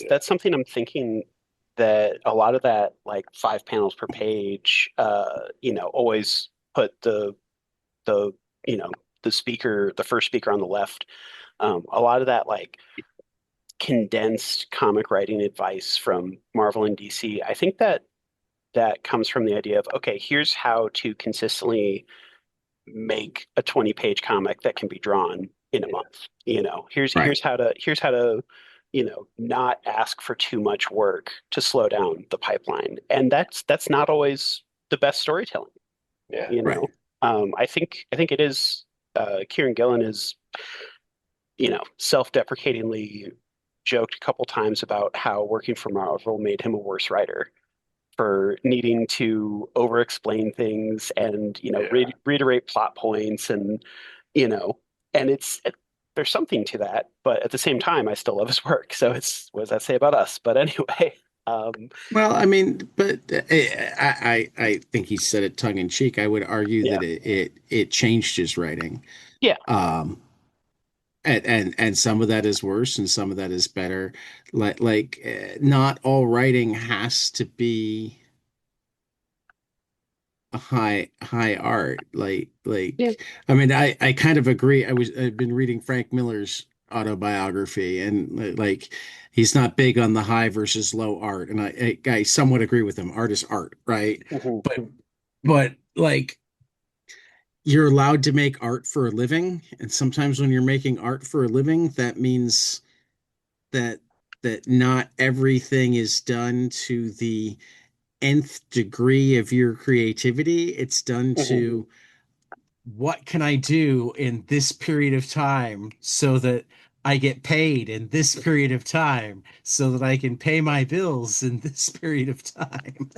that's something I'm thinking that a lot of that like 5 panels per page, always put the you know the first speaker on the left. A lot of that like condensed comic writing advice from Marvel and DC. I think that comes from the idea of, okay, here's how to consistently make a 20-page comic that can be drawn in a yeah, month. Here's right. here's how to not ask for too much work to slow down the pipeline. And that's not always the best storytelling, yeah, you know. Right. I think it is Kieran Gillen is, self-deprecatingly joked a couple times about how working for Marvel made him a worse writer for needing to over-explain things and yeah, reiterate plot points and you know there's something to that, but at the same time I still love his work, so it's what does that say about us? But anyway, um Well, I mean, but I think he said it tongue in cheek. I would argue yeah, that it changed his writing. yeah, Um, and some of that is worse and some of that is better. Not all writing has to be a high art. Yeah. I mean, I kind of agree. I've been reading Frank Miller's autobiography, and like he's not big on the high versus low art, and I somewhat agree with him. Art is art, right? Mhm. But like you're allowed to make art for a living, and sometimes when you're making art for a living, that means that not everything is done to the nth degree of your creativity. It's done Mhm. to what can I do in this period of time so that I get paid in this period of time so that I can pay my bills in this period of time.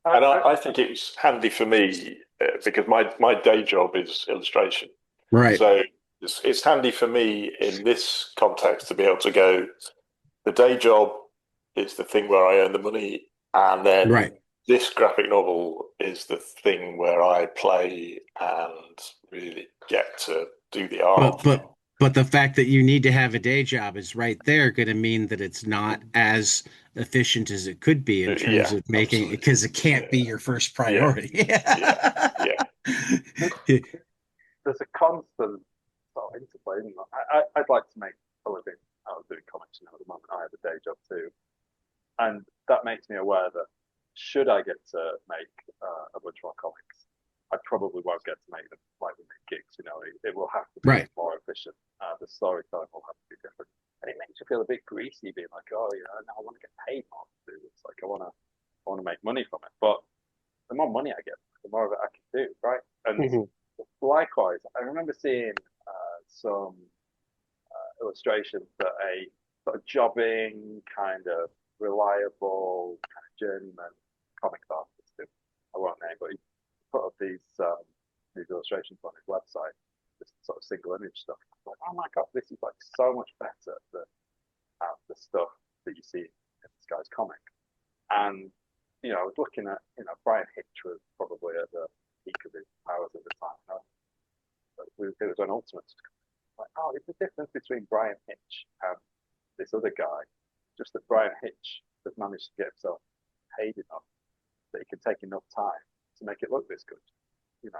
And I I think it's handy for me because my day job is illustration. Right, So it's handy for me in this context to be able to go, the day job is the thing where I earn the money, and then right. this graphic novel is the thing where I play and really get to do the But art. but but the fact that you need to have a day job is right there going to mean that it's not as efficient as it could be in terms Yeah, of making it absolutely. because it can't be Yeah, your first yeah, priority. yeah, yeah. there's a constant sort of interplay. Isn't there? I'd like to make a living out of doing comics now. At the moment, I have a day job too, and that makes me aware that should I get to make a bunch more comics, I probably won't get to make them like the big gigs. It will have to be Right. more efficient. The storytelling will have to be different, and it makes you feel a bit greasy, being like, oh, now I want to get paid more to do this. Like I want to make money from it, but the more money I get, the more of it I can do, right? And Mhm. likewise, I remember seeing some illustrations that a sort of jobbing, kind of reliable, kind of journeyman comics artist, who I won't name, but he put up these illustrations on his website, just sort of single image stuff. Like, oh my god, this is like so much better than the stuff that you see in this guy's comic. And I was looking at, Brian Hitch was probably at the peak of his powers at the time. It was an ultimate. Like, oh, it's the difference between Brian Hitch and this other guy. Just that Brian Hitch has managed to get himself paid enough that he can take enough time to make it look this good. I'm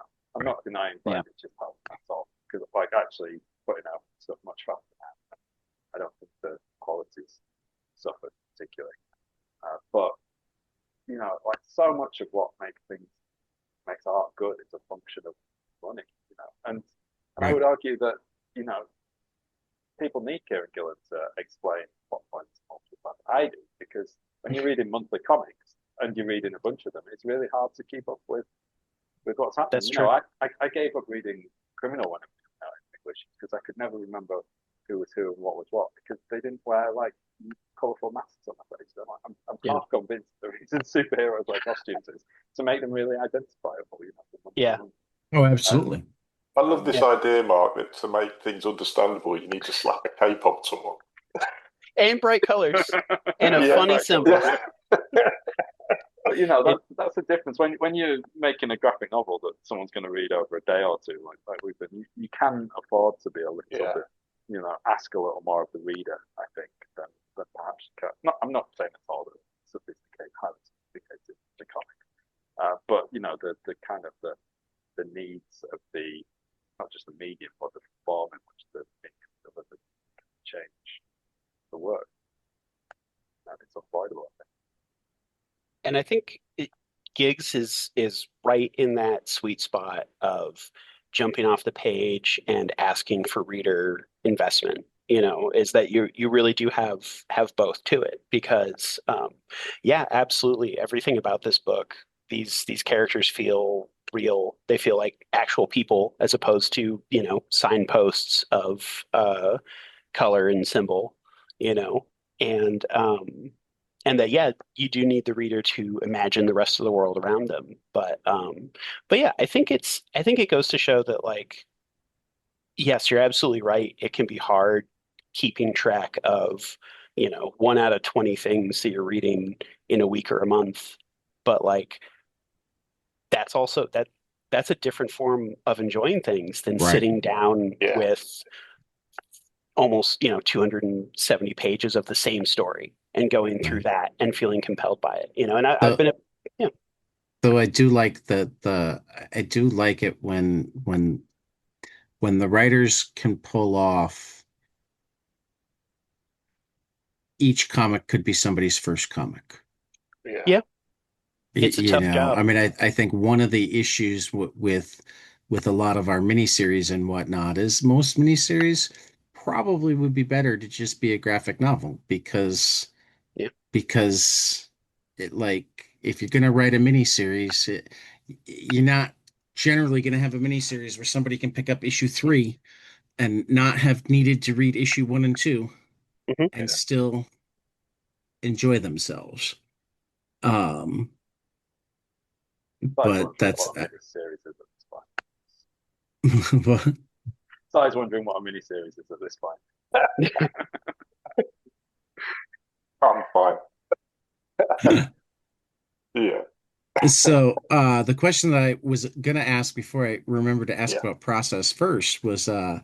Right. not denying Yeah. Brian Hitch's help at all, because like actually putting out stuff much faster now. I don't think the quality's suffered particularly. But like so much of what makes art good is a function of money. And I Right. would argue that you know people need Kieran Gillen to explain plot points multiple times. I do, because when you're reading monthly comics and you're reading a bunch of them, it's really hard to keep up with what's happening. That's true. I gave up reading Criminal when it was out in English because I could never remember who was who and what was what, because they didn't wear like colourful masks on their face. I'm Yeah. half convinced the reason superheroes wear costumes is to make them really identifiable. Yeah. Oh, Um, absolutely. I love this Yeah. idea, Mark, that to make things understandable, you need to slap a cape on someone. And bright colors and a Yeah, funny right, symbol. yeah, but It that's the difference when you're making a graphic novel that someone's going to read over a day or two, like we've been. You can afford to be a little yeah. bit, ask a little more of the reader, I think, than perhaps you can. I'm not saying it's all the sophisticated, highly sophisticated the comic, but the kind of the needs of the not just the medium but the form in which the thing delivered change the work, and it's unavoidable. and I think Gigs is right in that sweet spot of jumping off the page and asking for reader investment. Is that you really do have both to it because yeah, absolutely everything about this book, these characters feel real. They feel like actual people as opposed to, signposts of color and symbol, you know, and that yeah, you do need the reader to imagine the rest of the world around them. But yeah, I think it goes to show that like yes, you're absolutely right. It can be hard keeping track of, 1 out of 20 things that you're reading in a week or a month. But like that's also that's a different form of enjoying things than Right. sitting down Yeah. with almost, 270 pages of the same story and going through Right. that and feeling compelled by it, and I've So, been, yeah, so I do like the I do like it when the writers can pull off each comic could be somebody's first comic. Yeah. yeah, it's a tough I job. mean, I think one of the issues with a lot of our miniseries and whatnot is most miniseries probably would be better to just be a graphic novel Yeah. because it like if you're gonna write a miniseries, you're not generally gonna have a miniseries where somebody can pick up issue three and not have needed to read issue one and two Hmm. and Yeah. still enjoy themselves. Um, So I was but wondering that's what a mini series is at this point. but So I was wondering what a mini series is at this point. I'm fine. Yeah. So, the question that I was gonna ask before I remember to ask Yeah. about process first was, I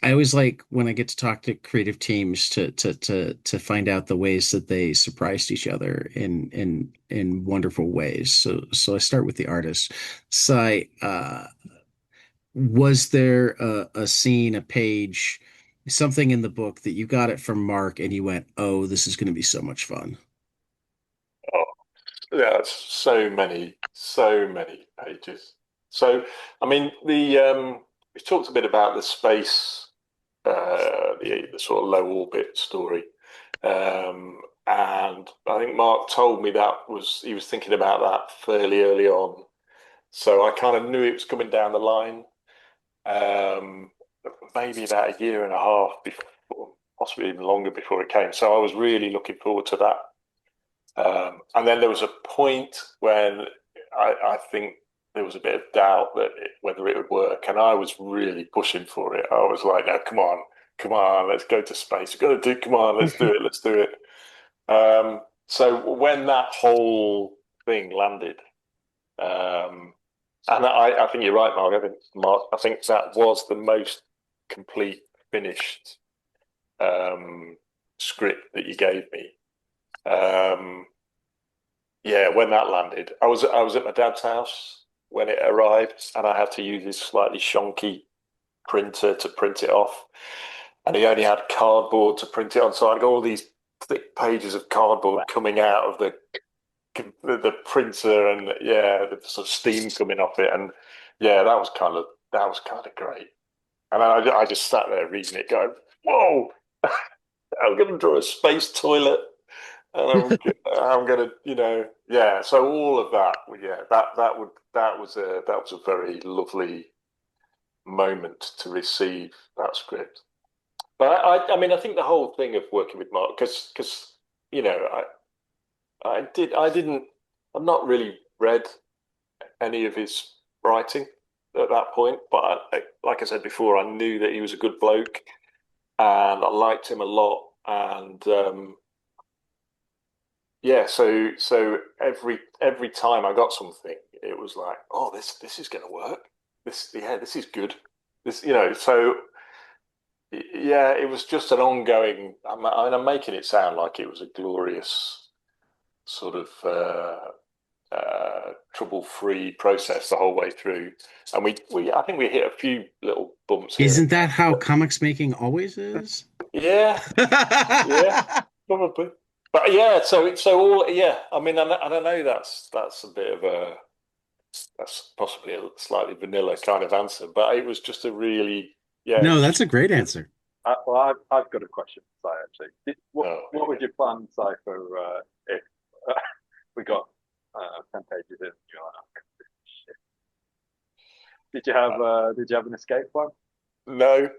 always like when I get to talk to creative teams to find out the ways that they surprised each other in wonderful ways. So I start with the artist. So was there a scene, a page, something in the book that you got it from Mark and you went, "Oh, this is going to be so much fun." Oh, yeah, it's so many pages. So, I mean, we talked a bit about the space, the sort of low orbit story, and I think Mark told me that was he was thinking about that fairly early on. So I kind of knew it was coming down the line. Um, Maybe about a year and a half before, possibly even longer before it came. So I was really looking forward to that. And then there was a point when I think there was a bit of doubt that whether it would work, and I was really pushing for it. I was like, "No, come on, let's go to space. We've got to do. Come on, let's do it." So when that whole thing landed, um, and I think you're right, Mark. I think that was the most complete, finished script that you gave me. Um, Yeah, when that landed, I was at my dad's house when it arrived, and I had to use his slightly shonky printer to print it off, and he only had cardboard to print it on. So I'd got all these thick pages of cardboard coming out of the printer, and yeah, the sort of steam coming off it, and yeah, that was kind of great. And I just sat there reading it, going, "Whoa, I'm going to draw a space toilet." And I'm gonna, yeah. So all of that, yeah, that was a very lovely moment to receive that script. But I mean, I think the whole thing of working with Mark, because you know, I didn't, I've not really read any of his writing at that point, but like I said before, I knew that he was a good bloke, and I liked him a lot, and yeah, so every time I got something, it was like, oh, this is going to work. This is good. So yeah, it was just an ongoing. I'm making it sound like it was a glorious sort of trouble-free process the whole way through, and we I think we hit a few little bumps here and Isn't that how there. comics making always is? Yeah, yeah, probably. But yeah, so all yeah. I mean, and I know that's a bit of a that's possibly a slightly vanilla kind of answer, but it was just a really yeah. It No, was that's just a great answer. Well, I've got a question for Si actually. What oh what yeah. would your plan, Si, for if we got 10 pages in? You're like, "Oh, shit." Did you have an escape plan? No.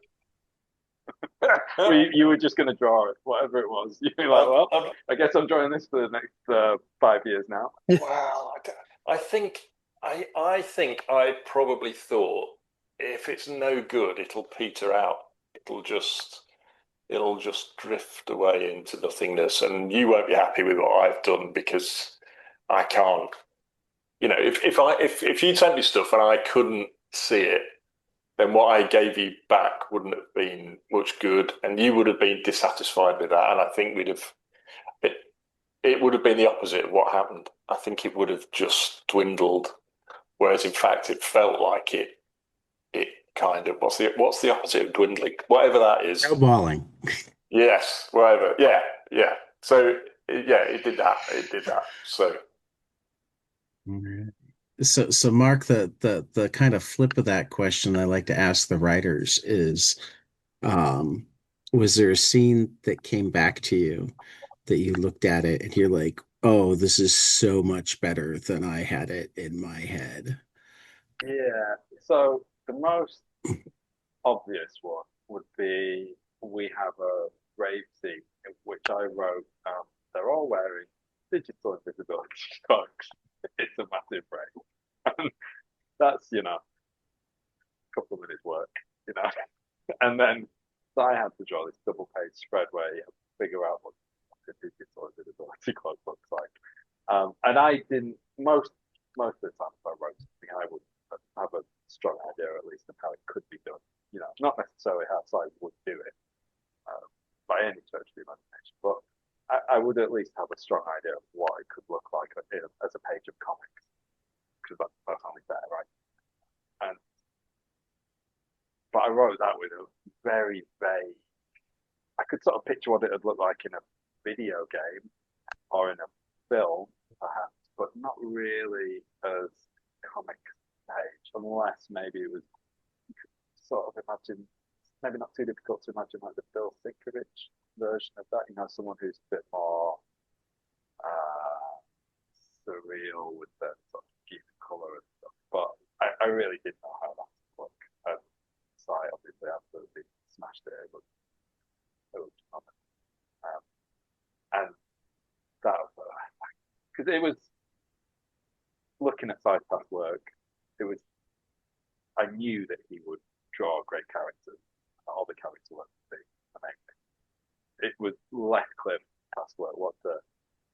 Or you were just going to draw it, whatever it was. You'd be like, I've, well, I've, I guess I'm drawing this for the next 5 years now. well, I think I probably thought if it's no good, it'll peter out. It'll just it'll just drift away into nothingness, and you won't be happy with what I've done because I can't. If you sent me stuff and I couldn't see it, then what I gave you back wouldn't have been much good, and you would have been dissatisfied with that. And I think it, it would have been the opposite of what happened. I think it would have just dwindled, whereas in fact it felt like it kind of what's the opposite of dwindling? Whatever that is. Snowballing. Yes, whatever. Yeah, yeah. So yeah, it did that. It did that. So Alright. So Mark, the kind of flip of that question I like to ask the writers is, um, was there a scene that came back to you that you looked at it and you're like, oh, this is so much better than I had it in my head? Yeah. So the most obvious one would be we have a rave scene in which I wrote, they're all wearing digital invisibility cloaks. It's a massive rave. And that's, a couple of minutes work, you know. And then so I had to draw this double page spread where you have to figure out what the digital invisibility cloak looks like. And I didn't most of the time if I wrote something, I would have a strong idea at least of how it could be done. Not necessarily how I would do it uh, by any stretch of the imagination, but I would at least have a strong idea of what it could look like as a page of comics, because that's only fair, right? And but I wrote that with a very vague. I could sort of picture what it would look like in a video game or in a film, perhaps, but not really as comic page, unless maybe it was you could sort of imagine, maybe not too difficult to imagine like the Bill Sienkiewicz version of that, someone who's a bit more uh, surreal with the sort of scheme and colour and stuff. But I really didn't know how that would look. And so I obviously absolutely smashed it. It was and that because it was looking at Sidepath's work, it was I knew that he would draw great characters. All the character work would be amazing. It was less clear from past work what the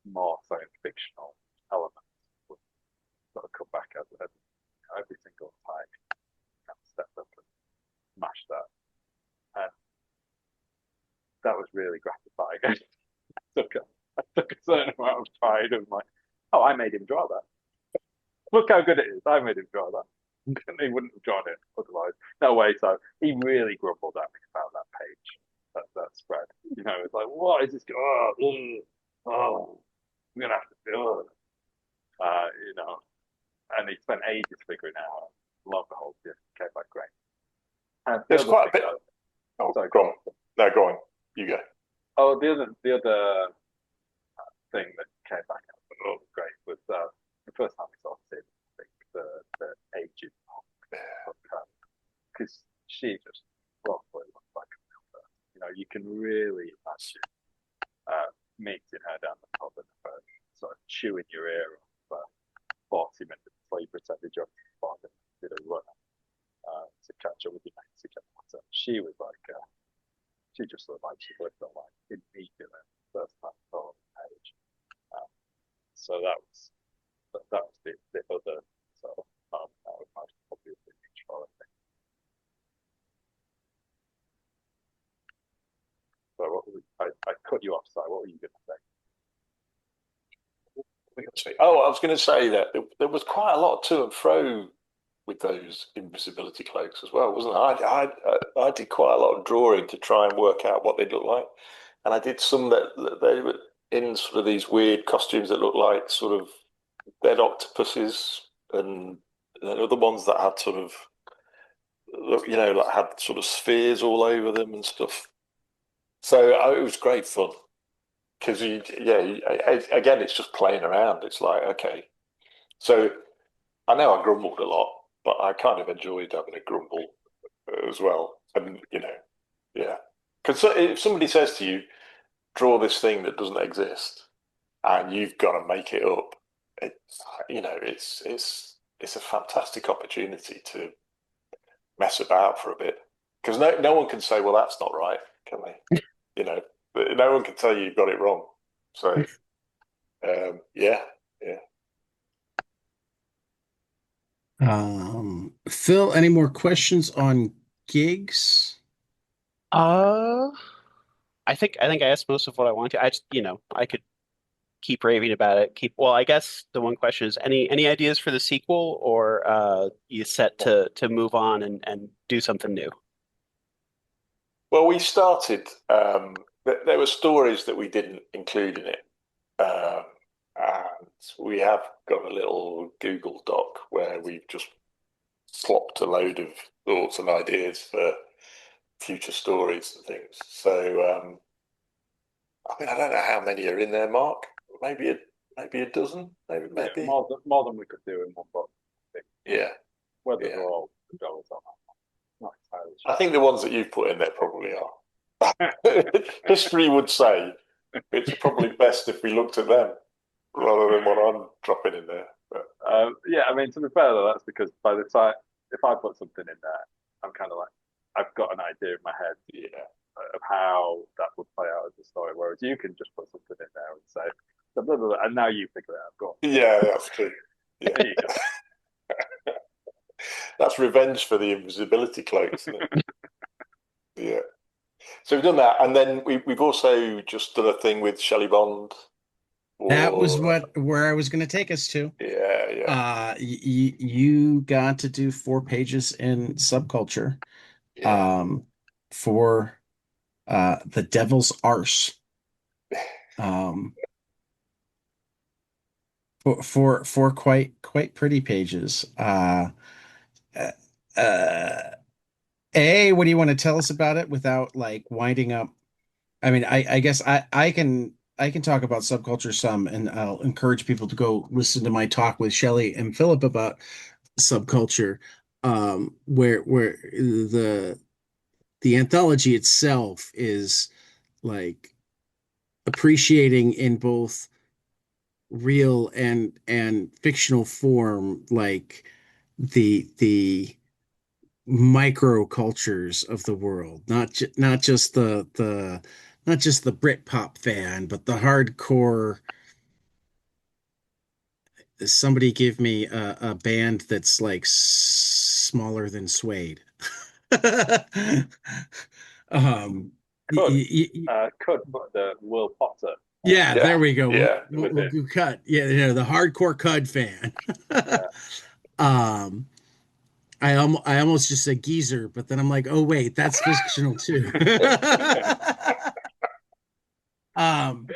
more science fictional elements would sort of come back as every single time and stepped up and smashed that. And that was really gratifying. I took a certain amount of pride of like, oh, I made him draw that. Look how good it is. I made him draw that. And he wouldn't have drawn it otherwise. No way. So he really grumbled at me about that page, that spread. It's like, what is this? I'm gonna have to do it. And he spent ages figuring it out. Lo and behold, yeah, came back great. And there's quite a bit. Oh, sorry, go on. No, go on. You go. Oh, the other thing that came back out great was the first time we saw it. I think the aged because she just probably looks like a real person. You can really imagine meeting her down the pub and sort of chewing your ear off 40 minutes before you pretended you're did a run to catch up with your mates again. So she was like, she just looked like she lived her life immediately first time I saw the page. So that was the other sort of that was probably the control, I think. So I cut you off, Si. What were you going to say? Oh, I was going to say that there was quite a lot to and fro with those invisibility cloaks as well, wasn't it? I did quite a lot of drawing to try and work out what they'd look like, and I did some that they were in sort of these weird costumes that looked like sort of dead octopuses, and then other ones that had sort of like had sort of spheres all over them and stuff. So it was great fun because again, it's just playing around. It's like, okay, so I know I grumbled a lot, but I kind of enjoyed having a grumble as well. And yeah, because if somebody says to you, draw this thing that doesn't exist, and you've got to make it up, it's a fantastic opportunity to mess about for a bit. Because no one can say, well, that's not right, can they? No one can tell you you've got it wrong. So yeah, yeah. Phil, any more questions on gigs? Uh, I think I asked most of what I wanted to. I just, I could keep raving about it. Well, I guess the one question is any ideas for the sequel, or you set to move on and do something new? Well, we started. There were stories that we didn't include in it, um, and we have got a little Google Doc where we've just plopped a load of thoughts and ideas for future stories and things. So, I mean, I don't know how many are in there, Mark. Maybe a dozen. Yeah, Maybe. more than we could do in one book. I think. Yeah, Whether they're yeah. all the dollars or not entirely I sure. think the ones that you've put in there probably are. History would say it's probably best if we looked at them rather than what I'm dropping in there. But Yeah, I mean, to be fair though, that's because by the time if I put something in there, I'm kind of like I've got an idea in my head yeah, of how that would play out as a story, whereas you can just put something in there and say, blah, blah, blah, and now you figure it out. Go on. yeah, that's true. Yeah, There you go. that's revenge for the invisibility cloak, isn't it? Yeah. So we've done that, and then we've also just done a thing with Shelley Bond. That was Or where I was going to take us to. yeah, yeah, You got to do 4 pages in subculture, yeah. um, for the Devil's Arse, um, for quite pretty pages. Uh, uh, what do you want to tell us about it without like winding up? I mean, I guess I can talk about subculture some, and I'll encourage people to go listen to my talk with Shelley and Philip about subculture, where the anthology itself is like appreciating in both real and fictional form, like the microcultures of the world, not just not just the Britpop fan, but the hardcore. Somebody give me a band that's like smaller than Suede. um, Could y- y- could put the Will Potter yeah, there Yeah, we go. yeah. within. We'll cut. Yeah, the hardcore Cud fan. Yeah, um, I almost just said geezer, but then I'm like, oh wait, that's fictional too. um,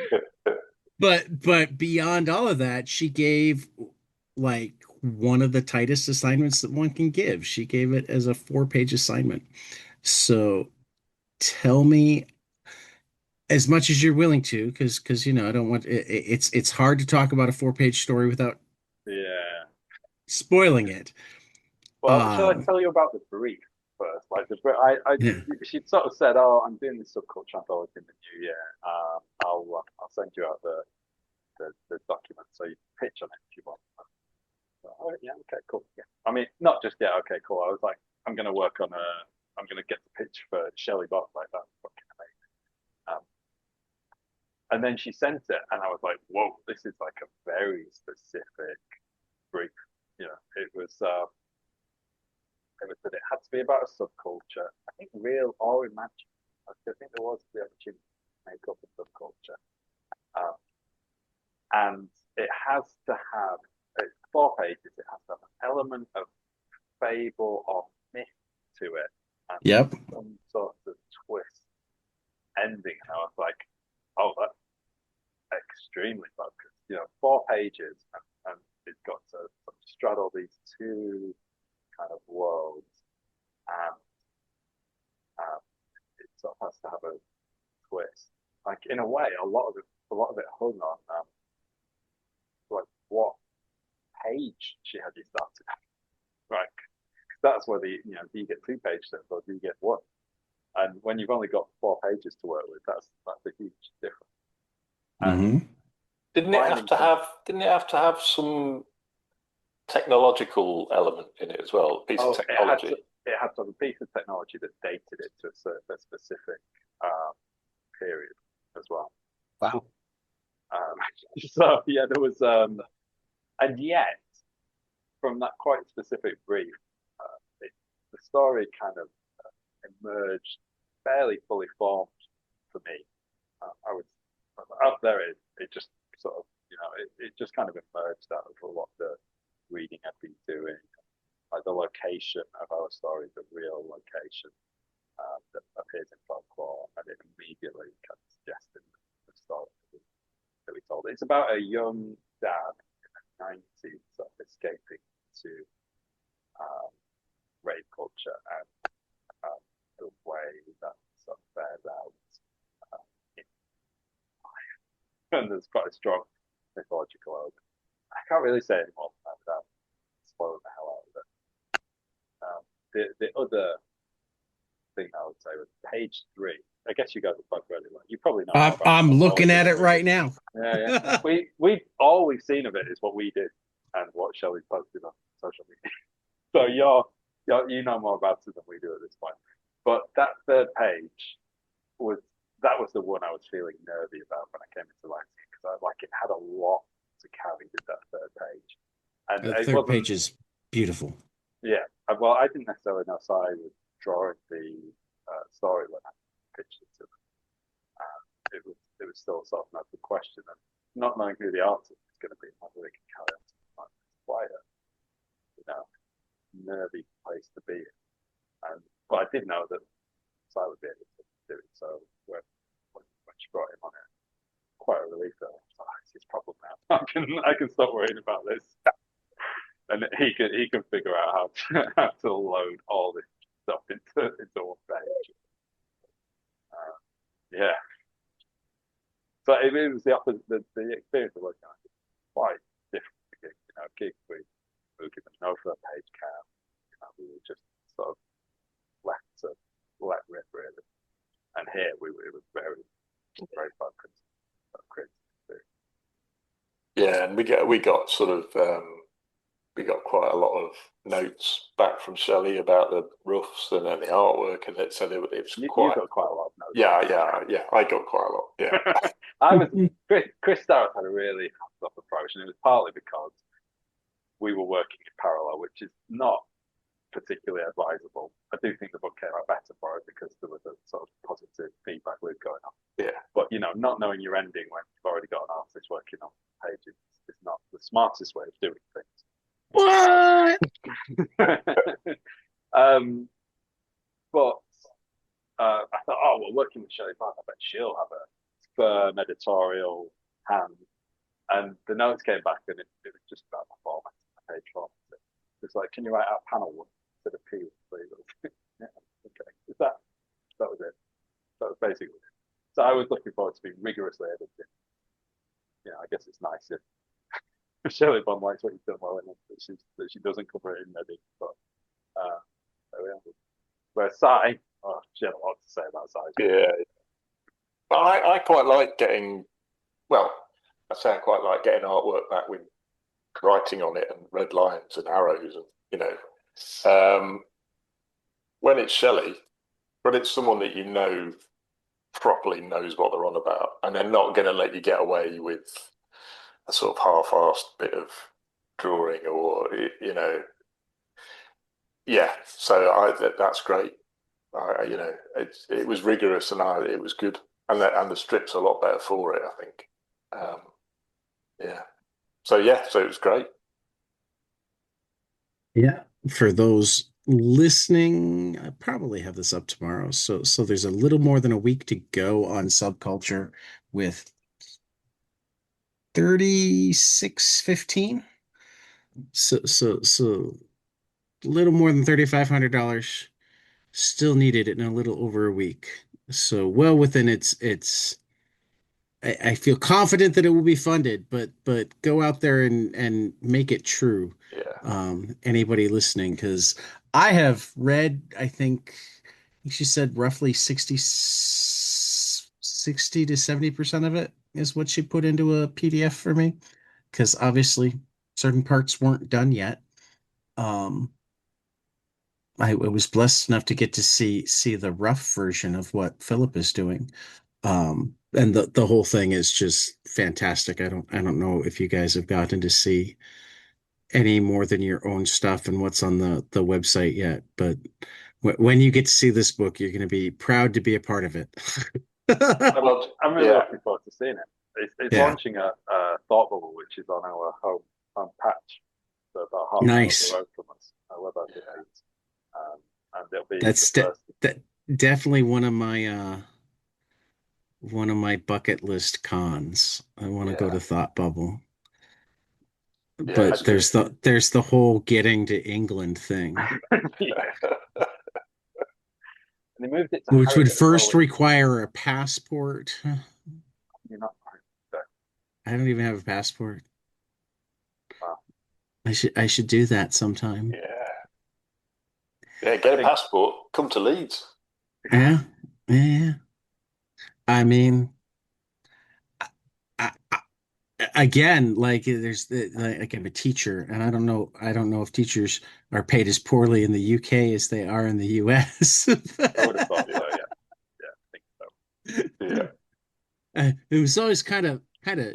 but beyond all of that, she gave like one of the tightest assignments that one can give. She gave it as a 4 page assignment. So tell me as much as you're willing to, because I don't want it's hard to talk about a 4 page story without yeah. spoiling it. Well, shall I Um, tell you about the brief first? Like yeah. she'd sort of said, "Oh, I'm doing this subculture anthology in the new year. I'll send you out the document so you can pitch on it if you want." Oh, yeah, okay, cool. Yeah, I mean, not just yeah, okay, cool. I was like, I'm gonna get the pitch for Shelley Bot like that. Fucking amazing. And then she sent it, and I was like, whoa, this is like a very specific brief. You know, it was that it had to be about a subculture. I think real or imagined. I think there was the opportunity to make up a subculture. Um, and it has to have, it's 4 pages, it has to have an element of fable or myth to it and Yep. some sort of twist ending. And I was like, oh, that's extremely focused. 4 pages and it's got to sort of straddle these two kind of worlds and um, it sort of has to have a twist. Like in a way, a lot of it hung on like what page she had you started at, right? That's where do you get 2 page sets or do you get one? And when you've only got 4 pages to work with, that's a huge difference. And Hmm. finding some, Didn't it have to have some technological element in it as well? A piece of oh, technology. it had to have a piece of technology that dated it to a specific um, period as well. Wow. Um, so yeah, there was, and yet from that quite specific brief, story kind of emerged fairly fully formed for me. I was up there. It just sort of, it just kind of emerged out of a lot of the reading I'd been doing. Like the location of our story, the real location that appears in folklore, and it immediately kind of suggested the story that we told. It's about a young dad in the 90s sort of escaping to um, rape culture and the way that sort of bears out. Uh, and there's quite a strong mythological element. I can't really say any more without spoiling the hell out of it. The other thing I would say was page 3. I guess you guys have both read it. You probably know more about it. I'm looking at it right now. Yeah. We all we've seen of it is what we did and what Shelley posted on social media. So you know more about it than we do at this point. But that third page was the one I was feeling nervy about when I came into writing because it had a lot to carry with that third page. And The it third wasn't, page is beautiful. yeah. Well, I didn't necessarily know Si was drawing the story when I pitched it to them. It was still sort of an open question, and not knowing who the artist is going to be, whether they can carry on something like this. Quite a nervy place to be in. But I did know that Si would be able to do it. So when she brought him on it, quite a relief. Though. It's his problem now. I can stop worrying about this. And he can figure out how to load all this stuff into one page. Yeah. So it was the opposite. The experience of working on it was quite different. Gig we were given no first page count. We were just sort of left to let rip really. And here it was very focused. Yeah, and we got sort of we got quite a lot of notes back from Shelley about the roofs and then the artwork, and it said it was you quite. got quite a lot of notes. Yeah. I got quite a lot. Yeah. Chris Starrett had a really hands-off approach, and it was partly because we were working in parallel, which is not particularly advisable. I do think the book came out better for it because there was a sort of positive feedback loop going on. Yeah. But not knowing your ending when you've already got an artist working on pages is not the smartest way of doing things. What? But I thought, well, working with Shelley Park, I bet she'll have a firm editorial hand. And the notes came back, and it was just about the format, the page format. It's like, can you write out panel 1 instead of P, please? Yeah, okay. That was it. That was basically it. So I was looking forward to being rigorously edited. I guess it's nice if Shelley Bond likes what you've done well enough that she doesn't cover it in editing. But there we are. Whereas Si, she had a lot to say about Si. Yeah. I quite like getting, well, I say I quite like getting artwork back with writing on it and red lines and arrows and when it's Shelley, but it's someone that properly knows what they're on about, and they're not going to let you get away with a sort of half-assed bit of drawing or yeah. So that's great. It was rigorous and it was good, and the strip's a lot better for it, I think. Yeah. So it was great. Yeah. For those listening, I probably have this up tomorrow. So there's a little more than a week to go on Subculture with 36.15. So a little more than $3,500 still needed in a little over a week. So well within its I feel confident that it will be funded, but go out there and make it true. Yeah. Anybody listening, because I have read, I think she said roughly 60 to 70% of it is what she put into a PDF for me, because obviously certain parts weren't done yet. I was blessed enough to get to see the rough version of what Philip is doing. And the whole thing is just fantastic. I don't know if you guys have gotten to see any more than your own stuff and what's on the website yet, but when you get to see this book, you're going to be proud to be a part of it. I'm really Yeah, looking forward to seeing it. It's Yeah, launching a thought bubble, which is on our home patch, so about half an hour up the nice. road from us. We're about to eight, and it'll be the That's first. that definitely one of my bucket list cons. I want to go yeah, to Thought Bubble, yeah. but It's good. there's the whole getting to England thing, Yeah. And they moved it to which would Harrogate as well, first which require a passport. you're not. I don't even have a passport. Wow. I should do that sometime. Yeah, yeah. I Get a think passport. Come to Leeds. Yeah, yeah. Yeah. I mean, I, again, like there's like I'm a teacher, and I don't know if teachers are paid as poorly in the UK as they are in the US. I would have thought so. Yeah, yeah, I think so. Yeah, It was always kind of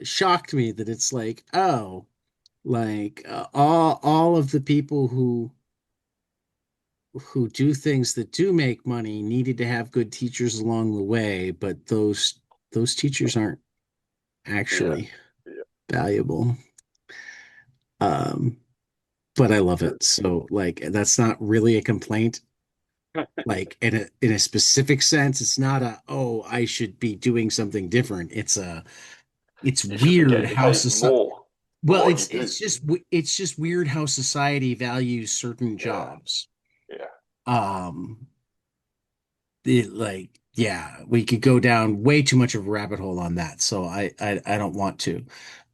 shocked me that it's like, oh, like all of the people who do things that do make money needed to have good teachers along the way, but those teachers aren't yeah, actually yeah, valuable. Um, but I love it. So like that's not really a complaint. Like in a specific sense, it's not a, oh, I should be doing something different. It's You should be weird getting how paid society, more for well, what you it's do. it's just it's just weird how society values certain Yeah, jobs. yeah, Um like, yeah, we could go down way too much of a rabbit hole on that, so I don't want to.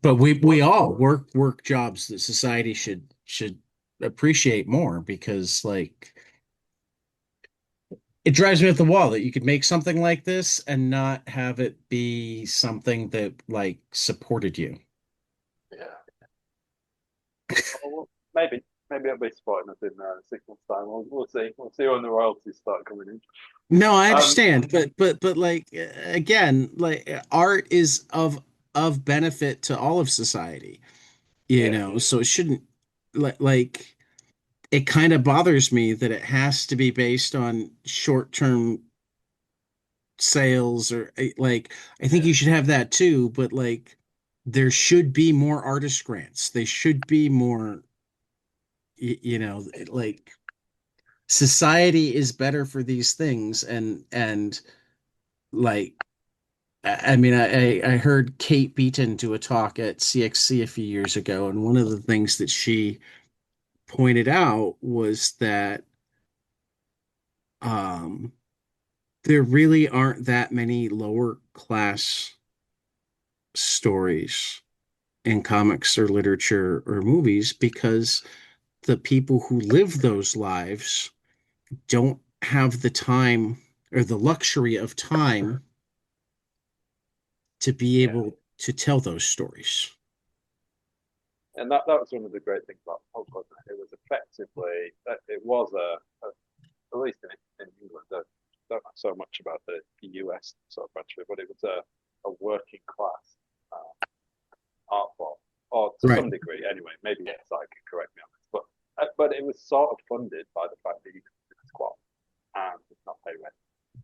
But we well, all work jobs that society should appreciate more, because like it drives me up the wall that you could make something like this and not have it be something that like supported you. yeah, Well, maybe it'll be supporting us in 6 months' time. We'll see. We'll see when the royalties start coming in. No, I Um, understand, but like again, like art is of benefit to all of society, yeah, so it shouldn't like it kind of bothers me that it has to be based on short-term sales, or like I think yeah, you should have that too, but like there should be more artist grants. They should be more, like society is better for these things, and like I mean, I heard Kate Beaton do a talk at CXC a few years ago, and one of the things that she pointed out was that um, there really aren't that many lower class stories in comics or literature or movies, because the people who live those lives don't have the time or the luxury of time to be yeah, able to tell those stories. and that was one of the great things about pulp, wasn't it? It was effectively it was at least in England. I don't know so much about the US sort of country, but it was a working class uh, art form, or to Right. some degree anyway. Maybe yeah, I can correct me on this, but it was sort of funded by the fact that you could do squat and not pay rent,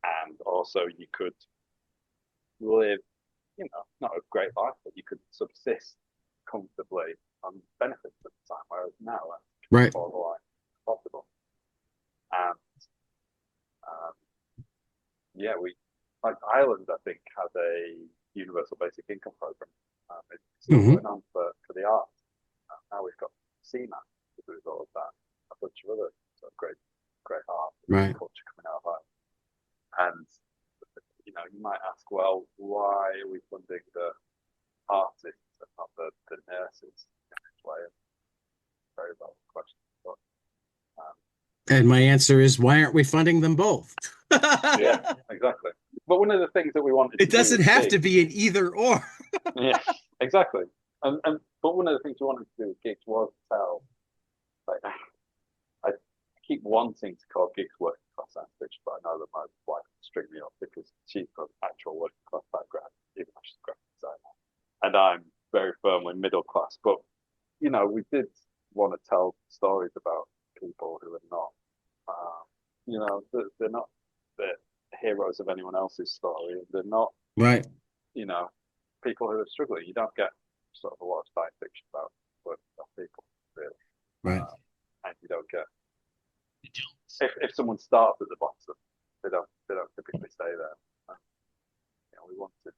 and also you could live, not a great life, but you could subsist comfortably on benefits at the time, whereas now that's Right. borderline possible. And um, yeah, we like Ireland, I think, has a universal basic income program. It's still Hmm. going on for the arts. Now we've got CMA as a result of that, a bunch of other sort of great art and Right. culture coming out of that. And you might ask, well, why are we funding the artists and not the nurses in this way? Very valid question. But um, And my answer is, why aren't we funding them both? yeah, yeah, exactly. But one of the things that we wanted It to do doesn't with have to gigs, be an either or. yeah, exactly. And but one of the things we wanted to do with gigs was tell, like, I keep wanting to call gigs working class science, but I know that my wife will string me up because she's got actual working class background, even though she's a graphic designer, and I'm very firmly middle class. But we did want to tell stories about people who are not, they're not the heroes of anyone else's story. They're not, Right. you know, people who are struggling. You don't get sort of a lot of science fiction about working class people, really, Right. and you don't get if someone starts at the bottom, they don't typically stay there. And, we wanted to,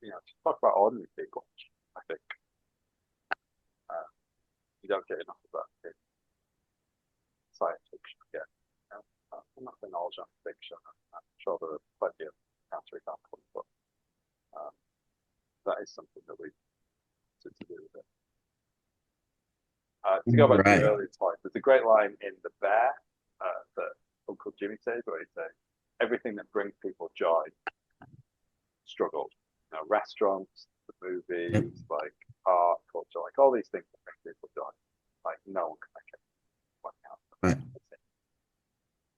just talk about ordinary people. I think you don't get enough of that in science fiction again. I'm not saying all genre fiction. I'm sure there are plenty of counter examples, but um, that is something that we wanted to do with it. To go back to your Right. earlier point, there's a great line in The Bear that Uncle Jimmy says, where he says, "Everything that brings people joy struggled. Restaurants, the movies, Yep. like art, culture, like all these things that bring people joy. Like no one can make it work out." Right.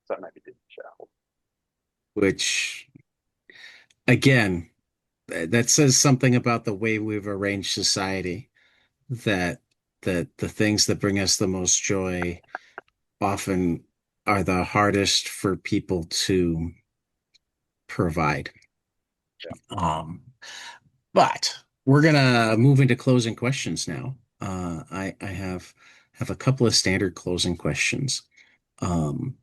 So maybe didn't share. Which again, that says something about the way we've arranged society, that the things that bring us the most joy often are the hardest for people to provide. Yeah. But we're gonna move into closing questions now. I have a couple of standard closing questions. Um,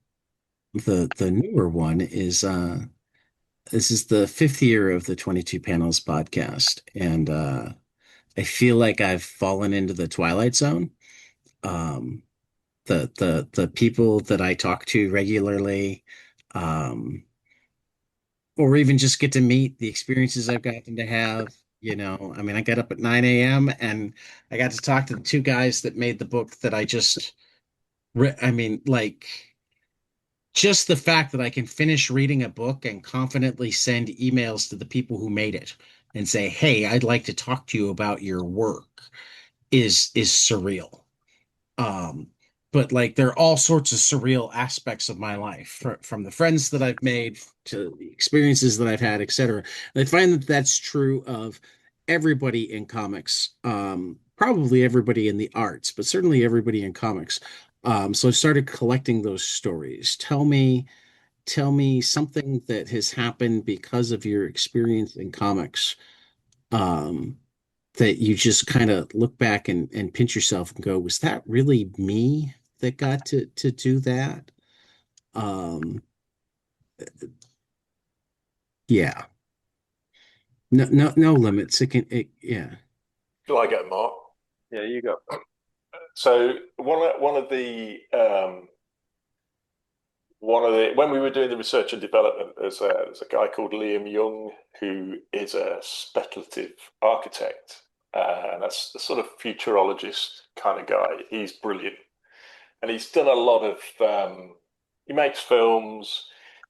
the newer one is this is the fifth year of the 22 Panels podcast, and I feel like I've fallen into the Twilight Zone. Um, the people that I talk to regularly, um, or even just get to meet, the experiences I've gotten to have. I mean, I got up at 9 a.m. and I got to talk to the two guys that made the book that I just I mean, like, just the fact that I can finish reading a book and confidently send emails to the people who made it and say, "Hey, I'd like to talk to you about your work," is surreal. Um, but like there are all sorts of surreal aspects of my life, from the friends that I've made to the experiences that I've had, etc. And I find that that's true of everybody in comics, probably everybody in the arts, but certainly everybody in comics. So I started collecting those stories. Tell me something that has happened because of your experience in comics, um, that you just kind of look back and pinch yourself and go, was that really me that got to do that? Um, yeah. No limits. Yeah. Do I go, Mark? Yeah, you go. So one of the when we were doing the research and development, there's a guy called Liam Young who is a speculative architect, and that's the sort of futurologist kind of guy. He's brilliant, and he's done a lot of. He makes films.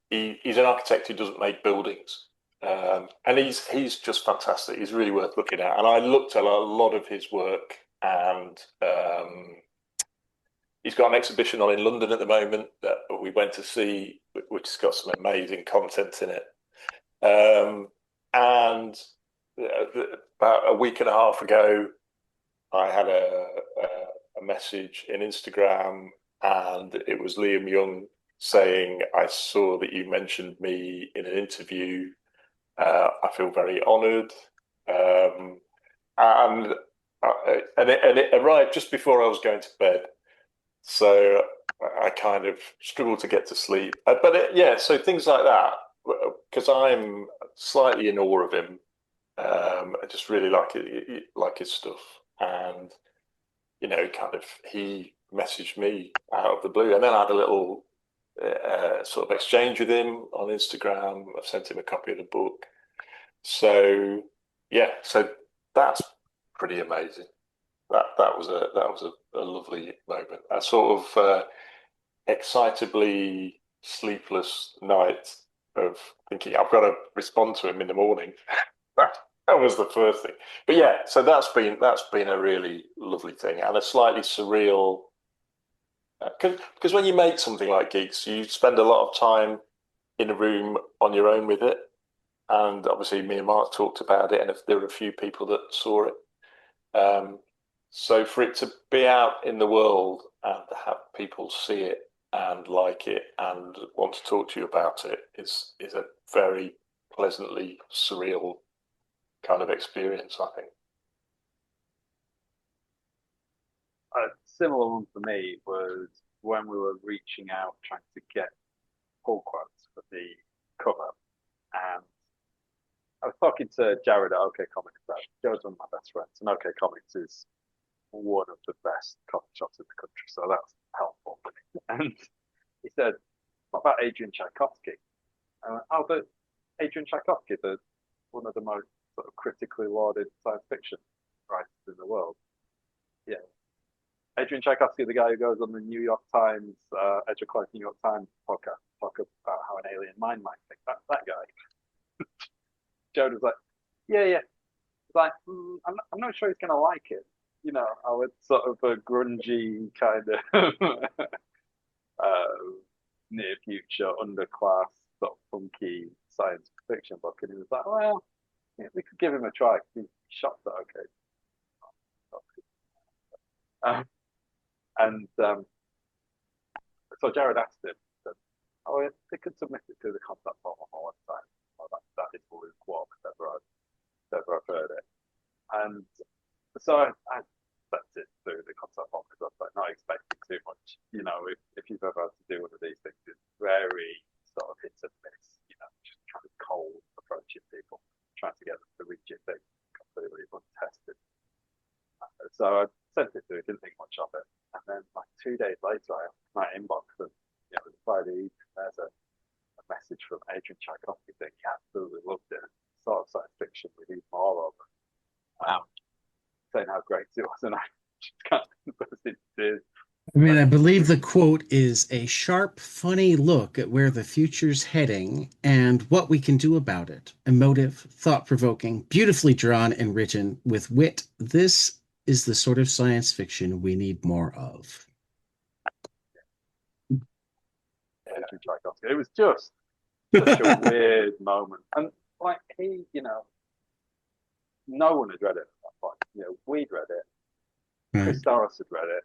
He's an architect who doesn't make buildings, and he's just fantastic. He's really worth looking at. And I looked at a lot of his work, and he's got an exhibition on in London at the moment that we went to see, which has got some amazing content in it. And about a week and a half ago, I had a message in Instagram, and it was Liam Young saying, "I saw that you mentioned me in an interview. I feel very honoured." And it arrived just before I was going to bed. So I kind of struggle to get to sleep. Yeah, so things like that, because I'm slightly in awe of him. I just really like his stuff, and kind of he messaged me out of the blue, and then I had a little sort of exchange with him on Instagram. I sent him a copy of the book. So yeah, so that's pretty amazing. That was a lovely moment. A sort of excitably sleepless night of thinking I've got to respond to him in the morning. That was the first thing. But yeah, so that's been a really lovely thing and a slightly surreal. Because when you make something like Geeks, you spend a lot of time in a room on your own with it, and obviously me and Mark talked about it, and if there were a few people that saw it. Um, So for it to be out in the world and have people see it and like it and want to talk to you about it is a very pleasantly surreal kind of experience, I think. A similar one for me was when we were reaching out trying to get pull quotes for the cover. And I was talking to Jared at OK Comics. Jared's one of my best friends, and OK Comics is one of the best comic shops in the country, so that's helpful. And he said, "What about Adrian Tchaikovsky?" Oh, but Adrian Tchaikovsky, one of the most sort of critically lauded science fiction writers in the world. Yeah, Adrian Tchaikovsky, the guy who goes on the New York Times, Edge of Clark New York Times podcast, talk about how an alien mind might think. That guy. Joe was like, yeah, yeah. It's like, I'm not sure he's gonna like it. You know, I would sort of a grungy kind of near future underclass sort of funky science fiction book, and he was like, well, yeah, we could give him a try. He's shocked that okay. And so Jared asked him, said, oh, yeah, they could submit it to the contact form on my website. Oh, that is fully quote if ever I've heard it. And so I sent it through the contact form because I was like, not expecting too much. You know, if you've ever had to do one of these things, it's very sort of hit and miss, you know, just kind of cold approaching people, trying to get them to read your thing completely untested. So I sent it through, didn't think much of it. And then like 2 days later, I opened my inbox and it was Friday evening. There's a message from Adrian Tchaikovsky saying he absolutely loved it. Sort of science fiction we need more of. Wow. Saying how great it was, and I just kind of burst into tears. I mean, I believe the quote is a sharp, funny look at where the future's heading and what we can do about it. Emotive, thought-provoking, beautifully drawn and written with wit. This is the sort of science fiction we need more of. Adrian Tchaikovsky. It was just such a weird moment, and like he, you know, no one had read it at that point. You know, we'd read it. Chris Doris had read it.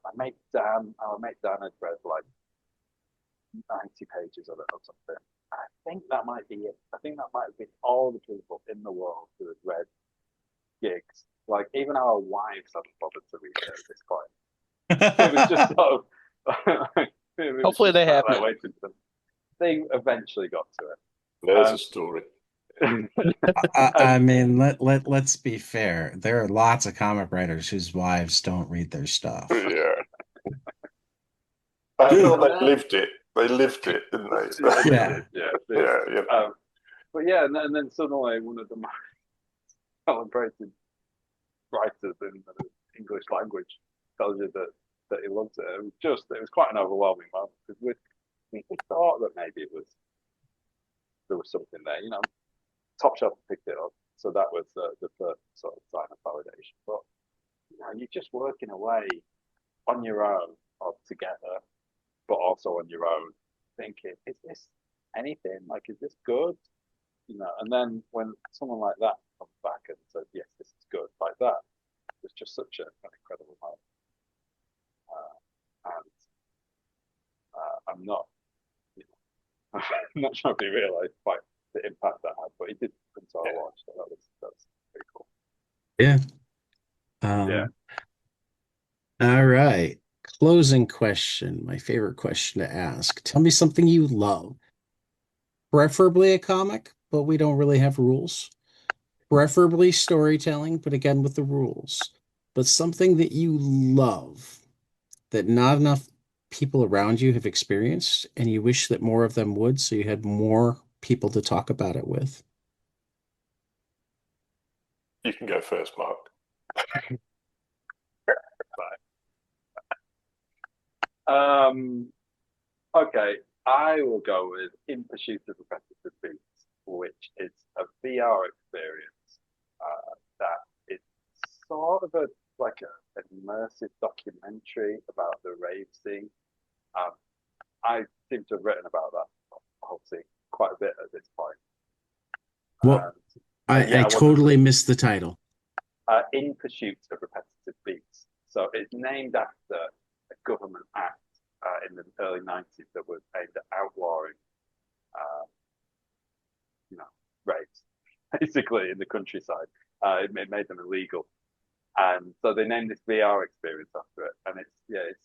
Our mate Dan had read like 90 pages of it or something. I think that might be it. I think that might have been all the people in the world who had read Gigs. Like even our wives hadn't bothered to read it at this point. It was just sort of. Hopefully they have. Like, waiting for them. They eventually got to it. There's a story. I mean, let's be fair. There are lots of comic writers whose wives don't read their stuff. Yeah. I thought they lived it. They lived it, didn't they? Yeah. Yeah. But yeah, and then suddenly one of the most celebrated writers in the English language tells you that he loves it. It was quite an overwhelming moment because we thought that maybe there was something there. You know, Top Shelf picked it up, so that was the first sort of sign of validation. But you know, you're just working away on your own or together, but also on your own, thinking, is this anything? Like, is this good? You know, and then when someone like that comes back and says, yes, this is good, like that, it's just such an incredible moment. And I'm not, you know, I'm not sure if he realised quite the impact that had, but he did come to our watch, so that's pretty cool. Yeah. Yeah. All right. Closing question. My favorite question to ask. Tell me something you love. Preferably a comic, but we don't really have rules. Preferably storytelling, but again with the rules. But something that you love that not enough people around you have experienced, and you wish that more of them would, so you had more people to talk about it with. You can go first, Mark. Okay, I will go with In Pursuit of Repetitive Beats, which is a VR experience that is sort of like an immersive documentary about the rave scene. I seem to have written about that whole scene quite a bit at this point. Well, I totally missed the title. In Pursuit of Repetitive So it's named after a government act in the early 90s that was aimed at outlawing, uh, rapes, basically in the countryside. It made them illegal, and so they named this VR experience after it. And it's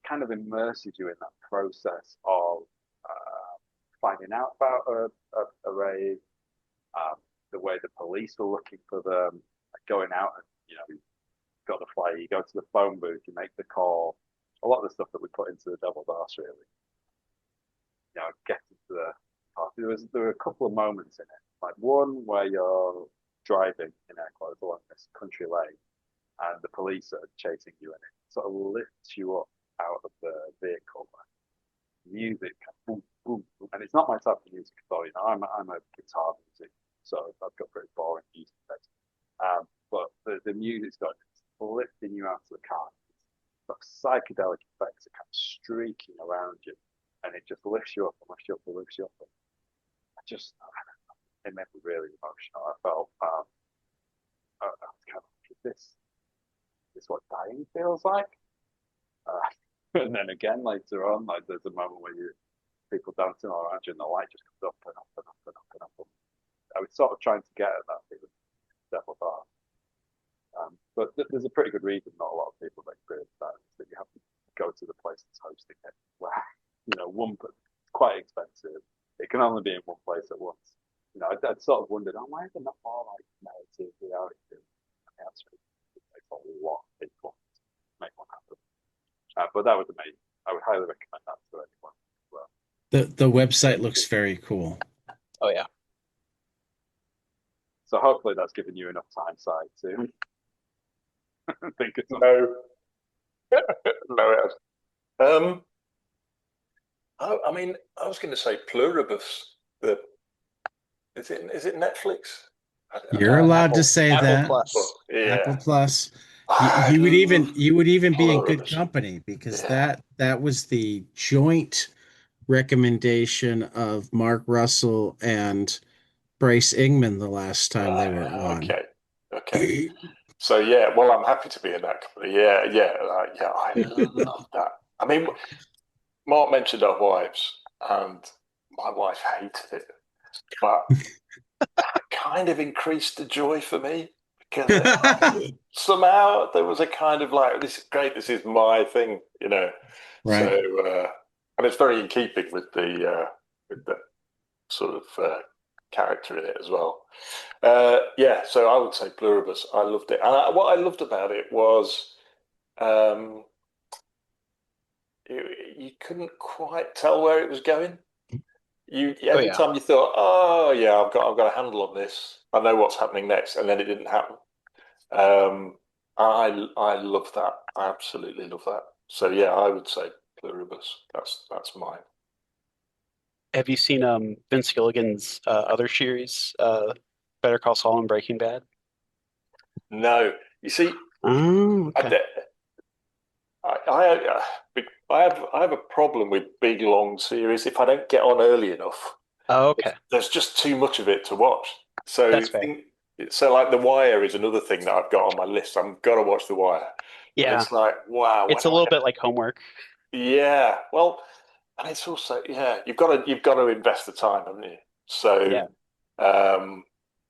kind of immerses you in that process of finding out about a rape, um, the way the police were looking for them, going out and you got the flyer, you go to the phone booth, you make the call, a lot of the stuff that we put into the devil's arse, really. Get into the party. There were a couple of moments in it, like one where you're driving in air quotes along this country lane, and the police are chasing you, and it sort of lifts you up out of the vehicle. Music, boom, boom, boom. And it's not my type of music at all. I'm a guitar music, so I've got very boring music taste. But the music's got it's lifting you out of the car. It's got psychedelic effects are kind of streaking around you, and it just lifts you up and lifts you up and lifts you up. And it made me really emotional. I felt I was kind of like, is this what dying feels like? And then again later on, like there's a moment where people dancing all around you and the light just comes up and up and up and up and up. I was sort of trying to get at that feeling, Devil's Art. But there's a pretty good reason not a lot of people experience that, is that you have to go to the place that's hosting it. Where, it's quite expensive. It can only be in one place at once. I'd sort of wondered, why is there not more like narrative reality? And the answer is it takes a lot of people to make one happen. But that was amazing. I would highly recommend that to anyone as well. The website looks very cool. Oh yeah. So hopefully that's given you enough time, side to think of something. No, no, it has. I mean, I was going to say Pluribus. Is it Netflix? You're allowed Apple, to say Apple that. Plus. Yeah. Apple Plus. I You would love even be in good Pluribus. company, because Yeah. that was the joint recommendation of Mark Russell and Bryce Ingman the last time they were on. Okay. So yeah, well, I'm happy to be in that company. Yeah. I love that. I mean, Mark mentioned our wives, and my wife hated it, but that kind of increased the joy for me, because somehow there was a kind of like, this is great, this is my thing, Right. So, and it's very in keeping with the sort of character in it as well. Yeah, so I would say Pluribus. I loved it, and what I loved about it was um, you couldn't quite tell where it was going. Every time you thought, oh yeah, I've got a handle on this. I know what's happening next, and then it didn't happen. I love that. I absolutely love that. So yeah, I would say Pluribus. That's mine. Have you seen Vince Gilligan's other series, Better Call Saul and Breaking Bad? No, you see, Oh, okay. I have a problem with big long series. If I don't get on early enough, Oh, okay. there's just too much of it to watch. So That's fair. like The Wire is another thing that I've got on my list. I've got to watch The Wire. And Yeah, it's like, wow, it's a little bit like homework. yeah. Well, and it's also, yeah, you've got to invest the time, haven't you? So Yeah. and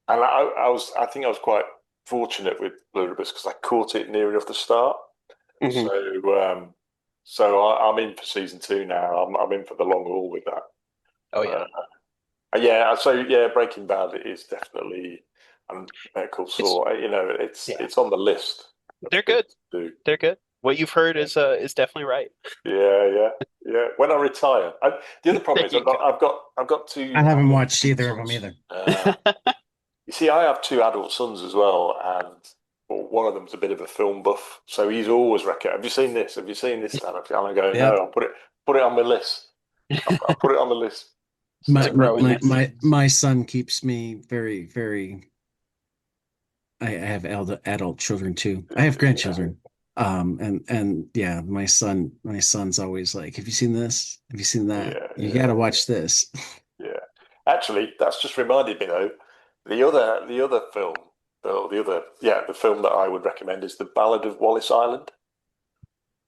I think I was quite fortunate with Pluribus because I caught it near enough the start. hmm So I'm in for season 2 now. I'm in for the long haul with that. Oh yeah. Yeah. So yeah, Breaking Bad is definitely, and Better Call Saul. Yeah. It's on the list. They're good. They're good. What you've heard is definitely right. Yeah. When I retire, the other problem There is you go. I've got two I haven't adult watched either of them sons. either. You see, I have two adult sons as well, and one of them's a bit of a film buff, so he's always recommend. Have you seen this? Have you seen this stand-up? And I go, no, Yep. I'll put it on my list. I'll put it on the list. It's a So, growing list. My son keeps me very, very. I have adult children too. I have grandchildren. And yeah, my son's always like, have you seen this? Have you seen that? You got to watch this. yeah. Actually, that's just reminded me though. The other film the film that I would recommend is The Ballad of Wallace Island.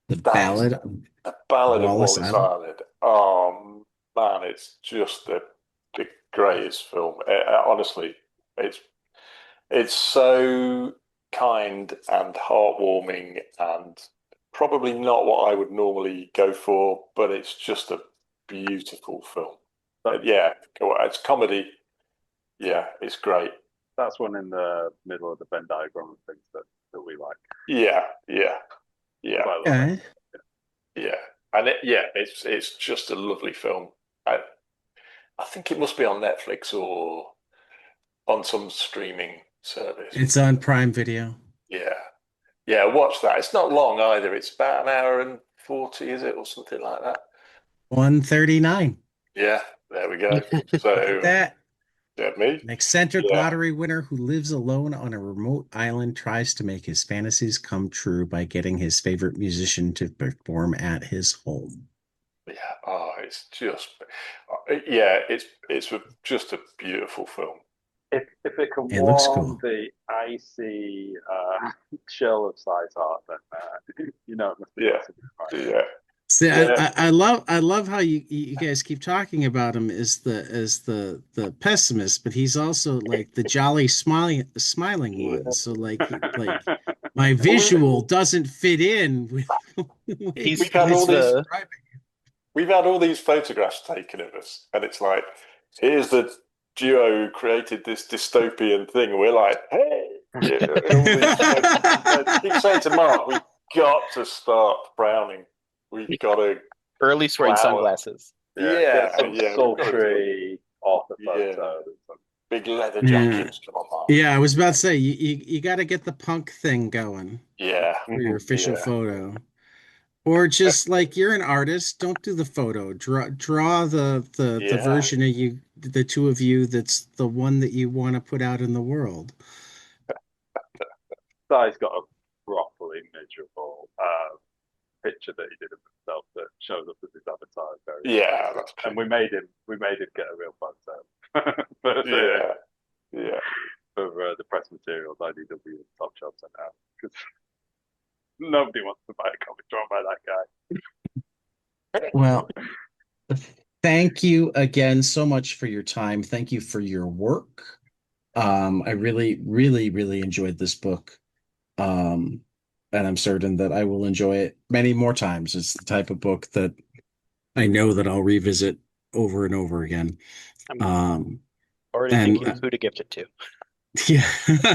The That is Ballad of The Ballad of Wallace Wallace Island. Island. Oh man, it's just the greatest film. Honestly, it's it's so kind and heartwarming, and probably not what I would normally go for, but it's just a beautiful film. Yeah, it's comedy. Yeah, it's great. That's one in the middle of the Venn diagram of things that we like. Yeah, yeah, yeah, Quite love Okay. it. yeah, and it's just a lovely film. I think it must be on Netflix or on some streaming service. It's on Prime Video. Yeah, yeah, watch that. It's not long either. It's about an hour and 40, is it, or something like that? 139. Yeah, there we go. So, That yeah, me? an eccentric Yeah, lottery winner who lives alone on a remote island tries to make his fantasies come true by getting his favorite musician to perform at his home. yeah. Oh, it's just, yeah, just a beautiful film. If it can It looks warm cool. the icy chill of Side's heart, then it must be Yeah, massively right. yeah, See, yeah, I love how you guys keep talking about him as the pessimist, but he's also like the jolly smiling yeah. one. So like my Well, visual doesn't fit in with the way you He's we've had guys all he's are these the describing. we've had all these photographs taken of us, and it's like, here's the duo who created this dystopian thing. We're like, hey, yeah, all these I keep saying to Mark, we've got to start frowning. We've got to early wearing flower. sunglasses. Yeah, get Yeah, some yeah, we've got to do it. sultry author Yeah, photos. big leather Yeah. jackets. Come on, Mark. Yeah, I was about to say you got to get the punk thing going Yeah, for your official yeah, photo. Or just like you're an artist, don't do the photo. Draw the yeah. version of you, the two of you that's the one that you want to put out in the world. Side's got a properly miserable picture that he did of himself that shows up as his avatar in various Yeah, places. that's And true. we made him get a real photo Yeah, yeah. for the press materials IDW and Top Shop sent out because nobody wants to buy a comic drawn by that guy. Well, thank you again so much for your time. Thank you for your work. I really, really, really enjoyed this book. Um, and I'm certain that I will enjoy it many more times. It's the type of book that I know that I'll revisit over and over again. I'm Um, already and thinking of who to gift it to. yeah,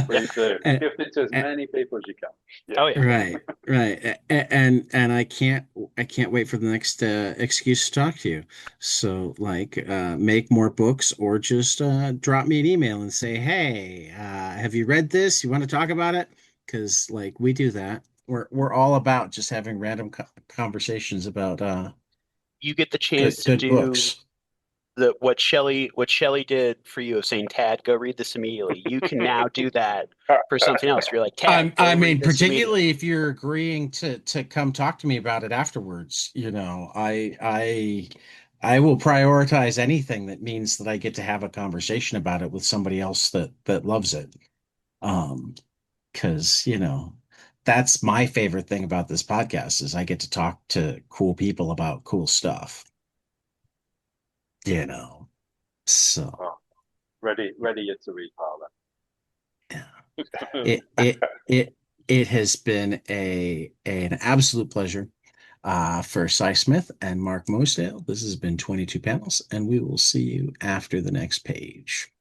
Please do. and, Gift it to as many people as you can. Yeah. Oh yeah. right, right, and I can't wait for the next excuse to talk to you. So like, make more books, or just drop me an email and say, hey, have you read this? You want to talk about it? Because like we do that. We're all about just having random conversations about You get the chance to good do books. what Shelley did for you of saying, Tad, go read this immediately. You can now do that for something else. You're like, Tad, go I read mean, this immediately. particularly if you're agreeing to come talk to me about it afterwards, I will prioritize anything that means that I get to have a conversation about it with somebody else that loves it. Um, because, that's my favorite thing about this podcast is I get to talk to cool people about cool stuff, you know. So, Oh, ready yet to read, Harlan. yeah. It it it it has been an absolute pleasure. For Si Smith and Mark Mosedale, this has been 22 Panels, and we will see you after the next page.